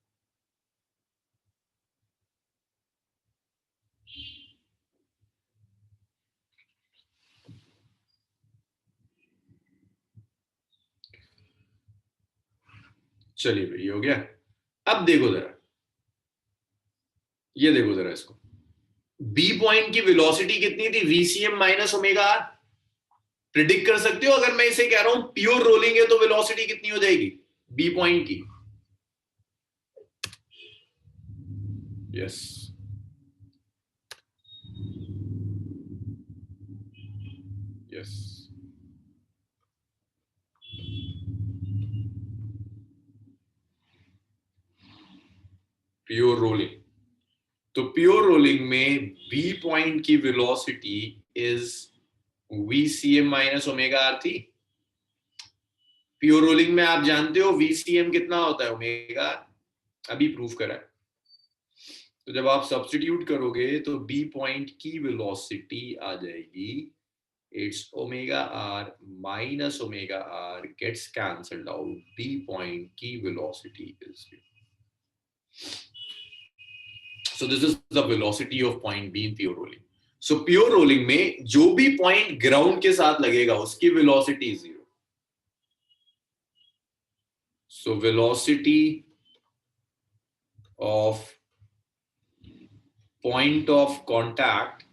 चलिए भाई ये हो गया। अब देखो जरा, ये देखो जरा इसको, बी पॉइंट की वेलोसिटी कितनी थी? VCM minus omega R. Predict कर सकते हो? अगर मैं इसे कह रहा हूं प्योर रोलिंग है तो वेलोसिटी कितनी हो जाएगी बी पॉइंट की? Yes, yes, pure rolling. तो प्योर रोलिंग में बी पॉइंट की velocity is VCM minus omega R थी। प्योर रोलिंग में आप जानते हो VCM कितना होता है? ओमेगा, अभी प्रूफ करा है। तो जब आप सब्स्टिट्यूट करोगे तो बी पॉइंट की वेलोसिटी आ जाएगी, it's omega R minus omega R gets cancelled out, B point की velocity is, so this is the velocity of point B in pure rolling. So pure rolling में जो भी point ground के साथ लगेगा उसकी velocity 0. So velocity of point of contact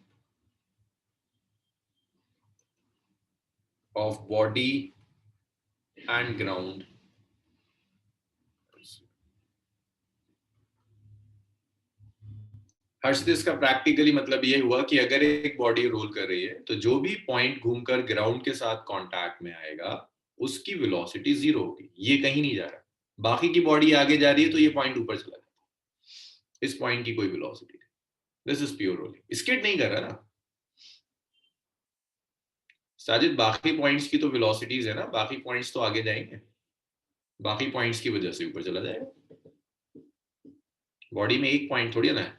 of body and ground हर्ष, इसका practically मतलब ये हुआ कि अगर एक बॉडी रोल कर रही है तो जो भी पॉइंट घूमकर ग्राउंड के साथ कांटेक्ट में आएगा उसकी वेलोसिटी 0 होगी, ये कहीं नहीं जा रहा। बाकी की बॉडी आगे जा रही है तो ये पॉइंट ऊपर चला जाता है, इस पॉइंट की कोई वेलोसिटी नहीं। This is pure rolling. Skit नहीं कर रहा ना साजिद, बाकी पॉइंट्स की तो वेलोसिटीज है ना, बाकी पॉइंट्स तो आगे जाएंगे, बाकी पॉइंट्स की वजह से ऊपर चला जाएगा। बॉडी में एक पॉइंट थोड़ी ना है,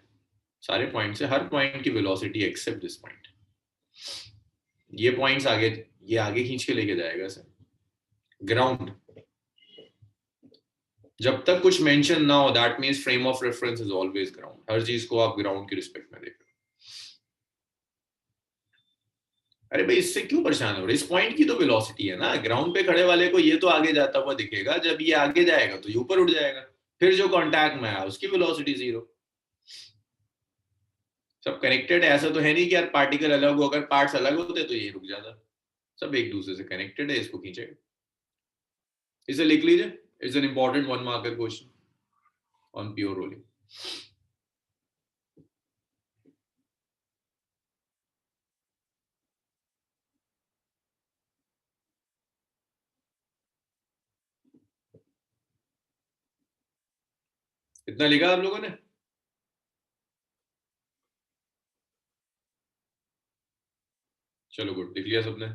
सारे पॉइंट से हर पॉइंट की वेलोसिटी एक्सेप्ट दिस पॉइंट। ये पॉइंट्स आगे, ये आगे खींच के लेके जाएगा सर। ग्राउंड जब तक कुछ मेंशन ना हो, that means frame of reference is always ground. हर चीज को आप ग्राउंड की रिस्पेक्ट में देखो। अरे भाई इससे क्यों परेशान हो रहे? इस पॉइंट की तो वेलोसिटी है ना। ग्राउंड पे खड़े वाले को ये तो आगे जाता हुआ दिखेगा, जब ये आगे जाएगा तो ये ऊपर उठ जाएगा, फिर जो कांटेक्ट में आया उसकी वेलोसिटी 0। सब कनेक्टेड है। ऐसा तो है नहीं कि यार पार्टिकल अलग हो, अगर पार्ट्स अलग होते तो ये रुक जाता। सब एक दूसरे से कनेक्टेड है, इसको खींचेगा। इसे लिख लीजिए, it's an important 1 marker question on pure rolling. इतना लिखा आप लोगों ने? चलो गुड, लिख लिया सबने।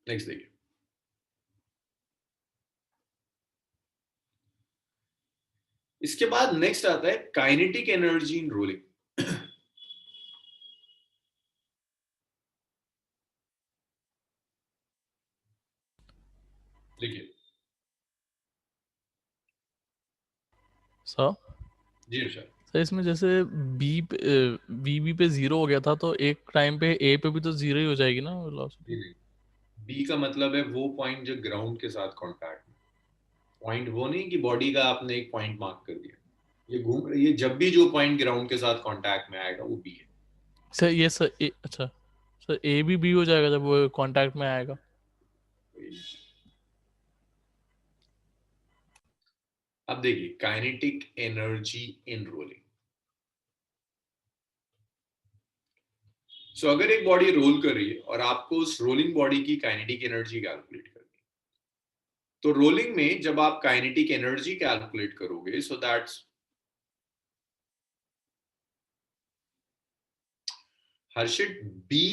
नेक्स्ट देखिए, इसके बाद नेक्स्ट आता है काइनेटिक एनर्जी इन रोलिंग। देखिए सर जी अर्षद, सर इसमें जैसे वीबी पे 0 हो गया था तो एक टाइम पे ए पे भी तो 0 ही हो जाएगी ना वेलोसिटी। बी का मतलब है वो पॉइंट जो ग्राउंड के साथ कांटेक्ट में। पॉइंट वो नहीं कि बॉडी का आपने एक पॉइंट मार्क कर दिया, ये घूम रही है, जब भी जो पॉइंट ग्राउंड के साथ कांटेक्ट में आएगा वो बी है। सर ये सर अच्छा सर ए भी बी हो जाएगा जब वो कांटेक्ट में आएगा। अब देखिए काइनेटिक एनर्जी इन रोलिंग। सो अगर एक बॉडी रोल कर रही है और आपको उस रोलिंग बॉडी की काइनेटिक एनर्जी कैलकुलेट करनी है, तो रोलिंग में जब आप काइनेटिक एनर्जी कैलकुलेट करोगे, so that's Harshit B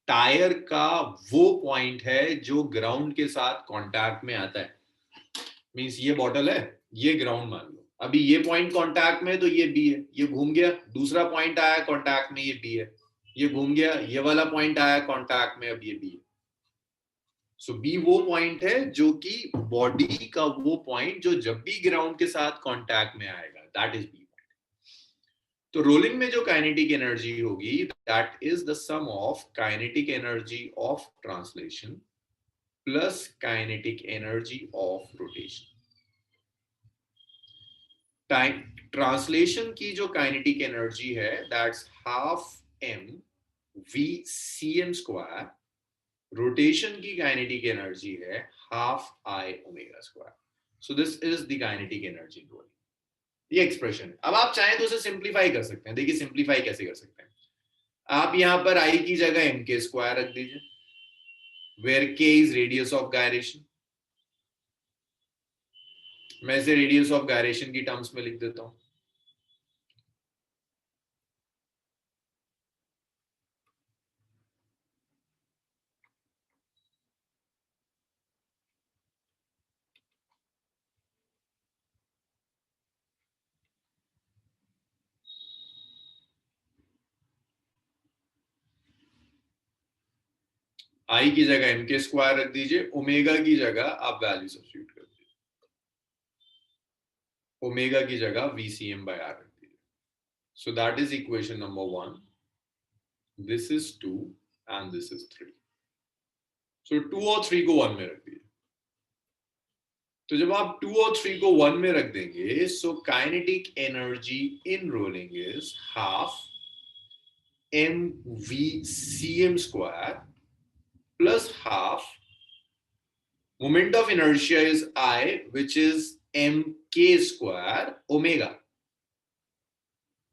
tyre का वो पॉइंट है जो ग्राउंड के साथ कांटेक्ट में आता है। मींस ये बॉटल है, ये ग्राउंड मान लो, अभी ये पॉइंट कांटेक्ट में है तो ये बी है, ये घूम गया, दूसरा पॉइंट आया कांटेक्ट में, ये बी है, ये घूम गया, ये वाला पॉइंट आया कांटेक्ट में, अब ये बी है। सो बी वो पॉइंट है जो कि बॉडी का वो पॉइंट जो जब भी ग्राउंड के साथ कांटेक्ट में आएगा, दैट इज बी। तो रोलिंग में जो काइनेटिक एनर्जी होगी, that is the sum of kinetic energy of translation plus kinetic energy of rotation. Translation की जो काइनेटिक एनर्जी है, that's half m VCM square, rotation की काइनेटिक एनर्जी है half I omega square. So this is the kinetic energy in rolling. ये expression. अब आप चाहें तो उसे सिंप्लीफाई कर सकते हैं. देखिए सिंप्लीफाई कैसे कर सकते हैं. आप यहां पर I की जगह mk स्क्वायर रख दीजिए, where k is radius of gyration. मैं इसे रेडियस ऑफ गायरेशन की टर्म्स में लिख देता हूं. I की जगह mk स्क्वायर रख दीजिए, ओमेगा की जगह आप वैल्यू सब्स्टिट्यूट कर दीजिए. ओमेगा की जगह VCM by R रख दीजिए. So that is equation number 1. This is 2 and this is 3. So 2 और 3 को 1 में रख दीजिए. तो जब आप 2 और 3 को 1 में रख देंगे, so kinetic energy in rolling is half mVCM square plus half moment of inertia is I, which is mk square omega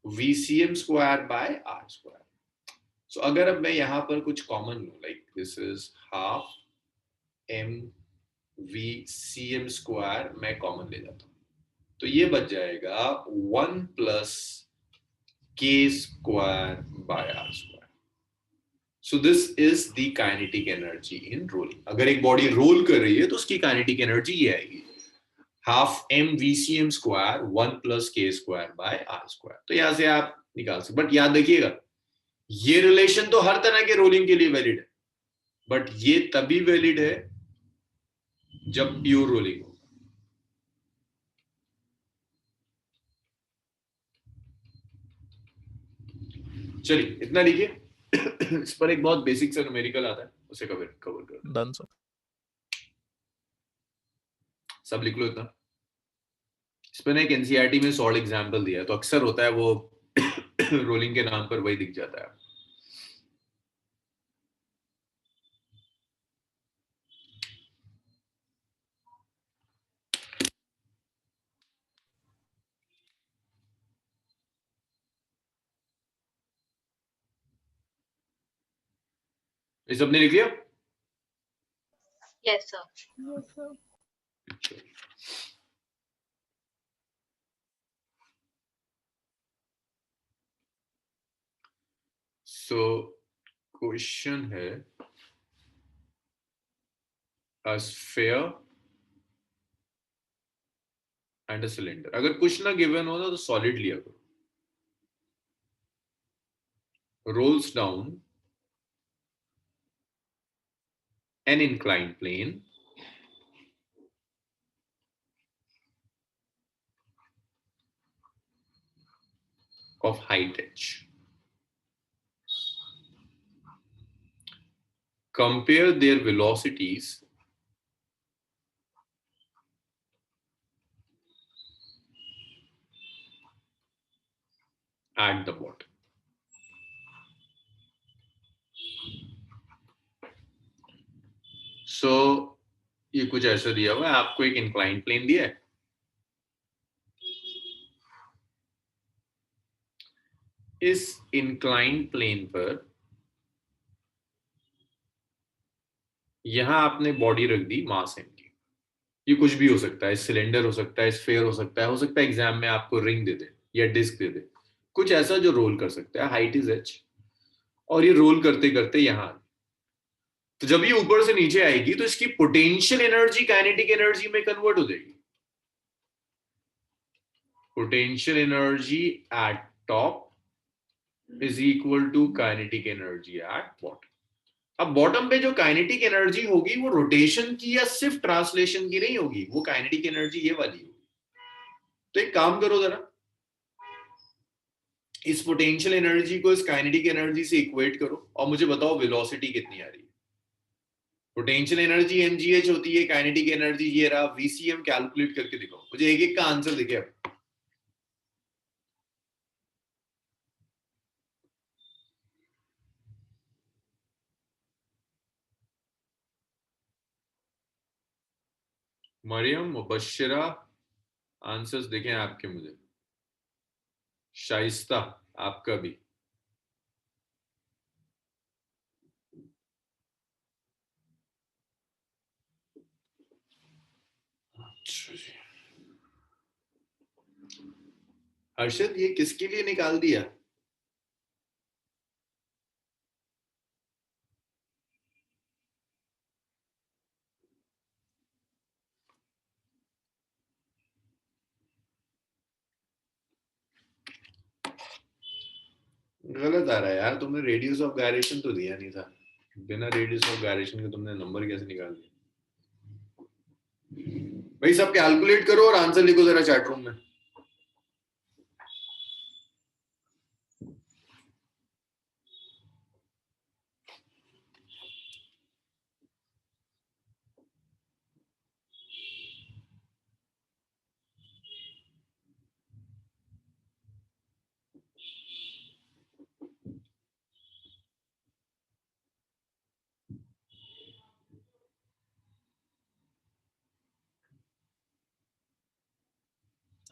VCM square by R square. So अगर अब मैं यहां पर कुछ कॉमन लूं, like this is half mVCM square मैं common ले जाता हूं, तो ये बच जाएगा 1 plus k square by R square. So this is the kinetic energy in rolling. अगर एक बॉडी रोल कर रही है तो उसकी काइनेटिक एनर्जी ये आएगी half mVCM square 1 plus k square by R square. तो यहां से आप निकाल सकते. बट याद रखिएगा ये रिलेशन तो हर तरह के रोलिंग के लिए वैलिड है, बट ये तभी वैलिड है जब प्योर रोलिंग हो. चलिए इतना लिखिए. इस पर एक बहुत बेसिक सा न्यूमेरिकल आता है, उसे कवर कर. Done sir. सब लिख लो इतना. इस पर एक एनसीईआरटी में सॉल्व एग्जांपल दिया है, तो अक्सर होता है वो रोलिंग के नाम पर वही दिख जाता है. ये सबने लिख लिया? Yes, sir. Yes, sir. So question है a sphere and a cylinder. अगर कुछ ना गिवन हो ना तो सॉलिड लिया करो. Rolls down an inclined plane of height h. Compare their velocities at the bottom. So ये कुछ ऐसा दिया हुआ है, आपको एक इंक्लाइन प्लेन दिया है. इस इंक्लाइन प्लेन पर यहां आपने बॉडी रख दी मास m की. ये कुछ भी हो सकता है, सिलेंडर हो सकता है, स्फीयर हो सकता है एग्जाम में आपको रिंग दे दे या डिस्क दे दे, कुछ ऐसा जो रोल कर सकता है. हाइट इज h और ये रोल करते करते यहां, तो जब ये ऊपर से नीचे आएगी तो इसकी पोटेंशियल एनर्जी काइनेटिक एनर्जी में कन्वर्ट हो जाएगी. Potential energy at top is equal to kinetic energy at bottom. अब बॉटम पे जो काइनेटिक एनर्जी होगी वो रोटेशन की या सिर्फ ट्रांसलेशन की नहीं होगी, वो काइनेटिक एनर्जी ये वाली होगी. तो एक काम करो जरा, इस पोटेंशियल एनर्जी को इस काइनेटिक एनर्जी से इक्वेट करो और मुझे बताओ वेलोसिटी कितनी आ रही है. पोटेंशियल एनर्जी mgh होती है, काइनेटिक एनर्जी ये रहा VCM. कैलकुलेट करके दिखाओ मुझे, एक एक का आंसर दिखे. अब मरियम, मुबश्शिरा, आंसर्स देखें आपके मुझे। शाइस्ता, आपका भी। अच्छा जी। हर्षद, ये किसके लिए निकाल दिया? गलत आ रहा है यार, तुमने रेडियस ऑफ गायरेशन तो दिया नहीं था। बिना रेडियस ऑफ गायरेशन के तुमने नंबर कैसे निकाल दिया? भाई सब कैलकुलेट करो और आंसर लिखो जरा चैट रूम में।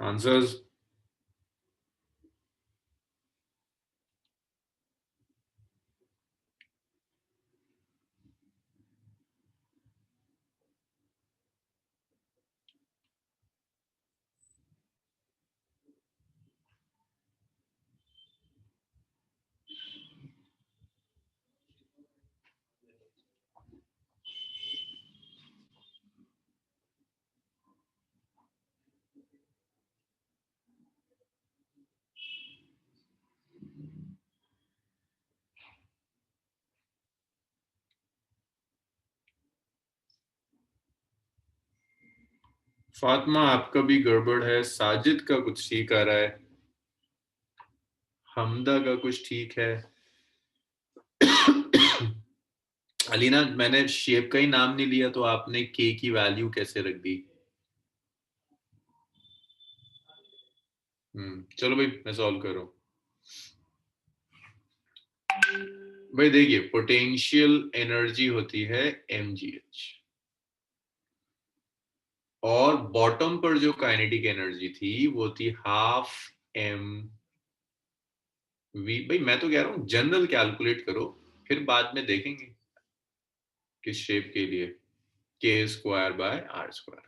आंसर्स फातिमा, आपका भी गड़बड़ है। साजिद का कुछ ठीक आ रहा है, हमदा का कुछ ठीक है। अलीना, मैंने शेप का ही नाम नहीं लिया तो आपने के की वैल्यू कैसे रख दी? चलो भाई, मैं सॉल्व कर रहा हूं। भाई देखिए, पोटेंशियल एनर्जी होती है mgh, और बॉटम पर जो काइनेटिक एनर्जी थी वो थी हाफ m v। भाई मैं तो कह रहा हूं जनरल कैलकुलेट करो, फिर बाद में देखेंगे किस शेप के लिए। k square by r square.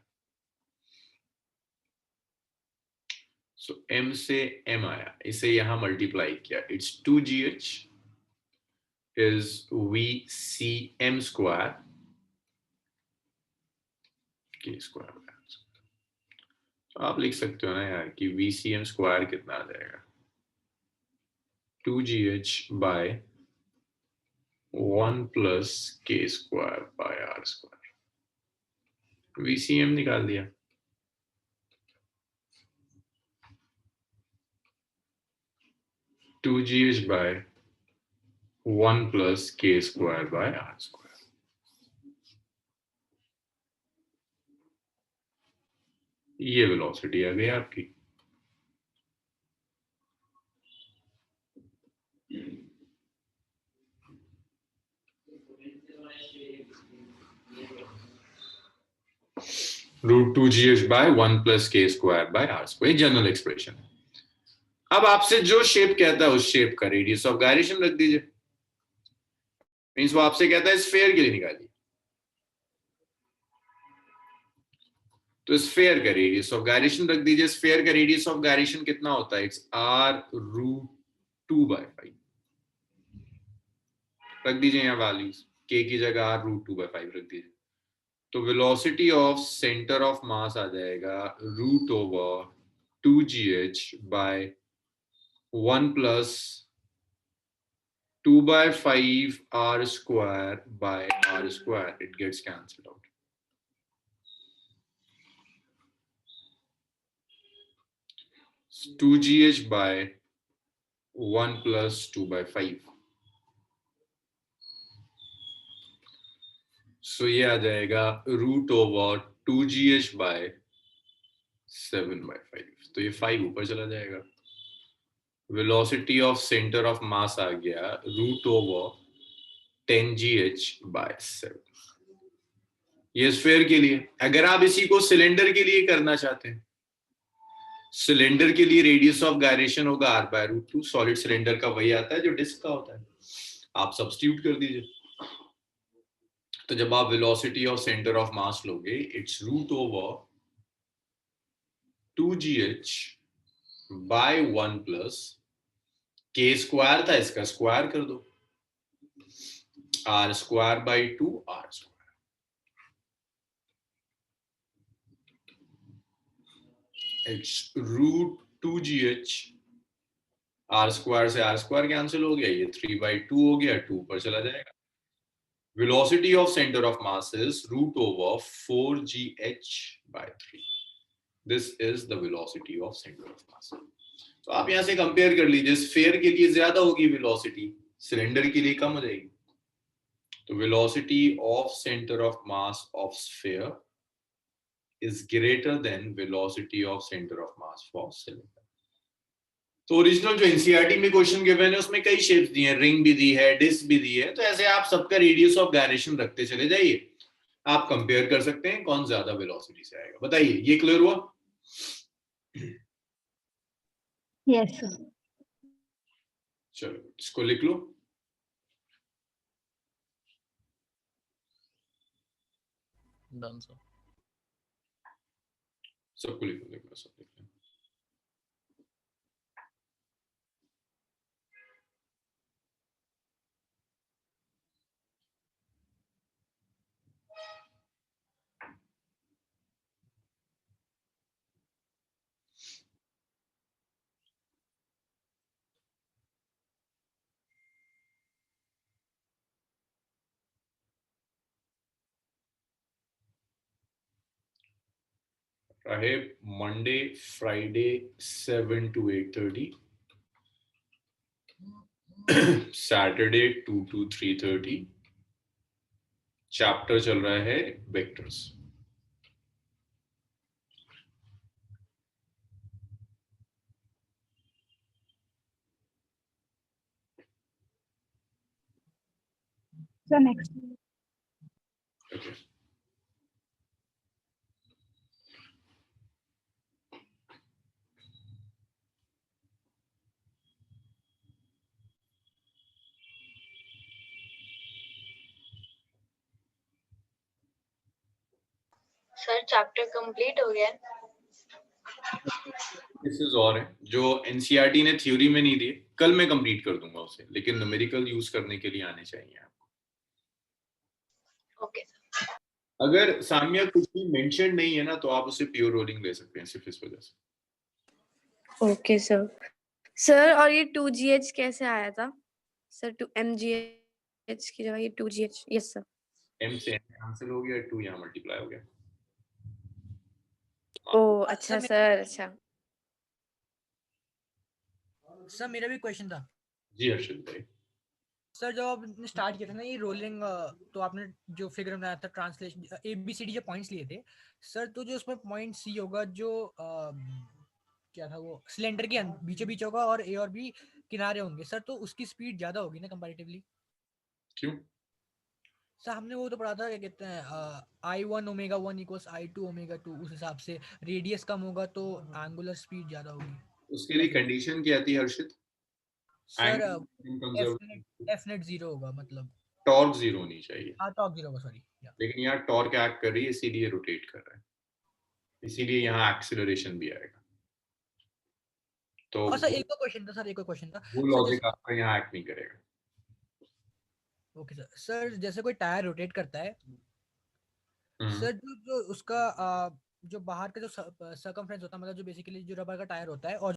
So m से m आया, इसे यहां मल्टीप्लाई किया, it's 2gh is vcm square k square. तो आप लिख सकते हो ना यार कि vcm स्क्वायर कितना आ जाएगा, 2gh by 1 plus k square by r square. vcm निकाल दिया। Two G H by 1 plus k square by r square. ये वेलोसिटी आ गई आपकी। √2gh by 1 plus k square by r square, general expression है। अब आपसे जो शेप कहता है उस शेप का रेडियस ऑफ गायरेशन रख दीजिए। मींस वो आपसे कहता है स्फेयर के लिए निकालिए, तो स्फेयर का रेडियस ऑफ गायरेशन रख दीजिए। स्फेयर का रेडियस ऑफ गायरेशन कितना होता है? It's r√2/5। रख दीजिए यहाँ वैल्यूज, k की जगह r√2/5 रख दीजिए। तो velocity of centre of mass आ जाएगा √2gh by 1 plus 2/5 r square by r square. It gets cancelled out. So 2gh by 1 plus 2/5। सो ये आ जाएगा √2gh बाय 7/5। तो ये 5 ऊपर चला जाएगा। Velocity of centre of mass आ गया √10gh बाय 7। ये स्फीयर के लिए। अगर आप इसी को सिलेंडर के लिए करना चाहते हैं, सिलेंडर के लिए रेडियस ऑफ गायरेशन होगा r/√2, सॉलिड सिलेंडर का वही आता है जो डिस्क का होता है, आप सब्स्टिट्यूट कर दीजिए। तो जब आप velocity of centre of mass लोगे, it's √2gh by 1 plus k square था, इसका स्क्वायर कर दो, r²/2 r²। It's √2gh, r² से r² कैंसिल हो गया, ये 3/2 हो गया, 2 पर चला जाएगा। Velocity of center of mass is √4gh/3. This is the velocity of center of mass. तो आप यहां से कंपेयर कर लीजिए, स्फीयर के लिए ज्यादा होगी वेलोसिटी, सिलेंडर के लिए कम हो जाएगी। तो velocity of centre of mass of sphere is greater than velocity of center of mass for cylinder. तो ओरिजिनल जो एनसीईआरटी में क्वेश्चन गिवन है उसमें कई शेप्स दी हैं, रिंग भी दी है, डिस्क भी दी है, तो ऐसे आप सबका रेडियस ऑफ गायरेशन रखते चले जाइए, आप कंपेयर कर सकते हैं कौन ज्यादा वेलोसिटी से आएगा। बताइए, ये क्लियर हुआ? Yes sir. चलो इसको लिख लो। Done sir. सबको लिख लो, लिख लो, सब लिख लो। रहे Monday Friday 7 to 8:30, Saturday 2 to 3:30। Chapter चल रहा है vectors. Sir next. Okay, sir chapter complete हो गया? केसेस और हैं जो एनसीईआरटी ने थ्योरी में नहीं दिए, कल मैं कंप्लीट कर दूंगा उसे, लेकिन न्यूमेरिकल यूज करने के लिए आने चाहिए आपको। Okay sir. अगर साम्या कुछ भी मेंशन नहीं है ना तो आप उसे प्योर रोलिंग ले सकते हैं, सिर्फ इस वजह से। Okay sir. सर और ये 2GH कैसे आया था सर? 2mgh की जगह ये 2GH। Yes sir. m से n कैंसिल हो गया, 2 यहाँ मल्टीप्लाई हो गया। ओ अच्छा सर, अच्छा। सर मेरा भी क्वेश्चन था। जी हर्षित भाई। सर जब आपने स्टार्ट किया था ना ये रोलिंग, तो आपने जो फिगर बनाया था ट्रांसलेशन ABCD जो पॉइंट्स लिए थे सर, तो जो उसमें पॉइंट C होगा जो क्या था वो सिलेंडर के बीचों बीच होगा और A और B किनारे होंगे सर, तो उसकी स्पीड ज्यादा होगी ना कंपैरेटिवली? क्यों? सर हमने वो तो पढ़ा था, क्या कहते हैं, I1 ω1 = I2 ω2, उस हिसाब से रेडियस कम होगा तो एंगुलर स्पीड ज्यादा होगी। उसके लिए कंडीशन क्या थी Harshit? Sir Angle F net 0 होगा, मतलब टॉर्क 0 होनी चाहिए, टॉर्क 0 होगा, सॉरी। लेकिन यहाँ टॉर्क एक्ट कर रही है इसीलिए रोटेट कर रहा है, इसीलिए यहाँ एक्सीलरेशन भी आएगा। तो और सर एक और क्वेश्चन था सर, एक और क्वेश्चन था वो लॉजिक आपका यहाँ एक्ट नहीं करेगा। Okay sir. सर जैसे कोई टायर रोटेट करता है हम्म। सर, जो उसका जो बाहर का जो सर्कमफ्रेंस होता है, मतलब जो बेसिकली जो रबर का टायर होता है और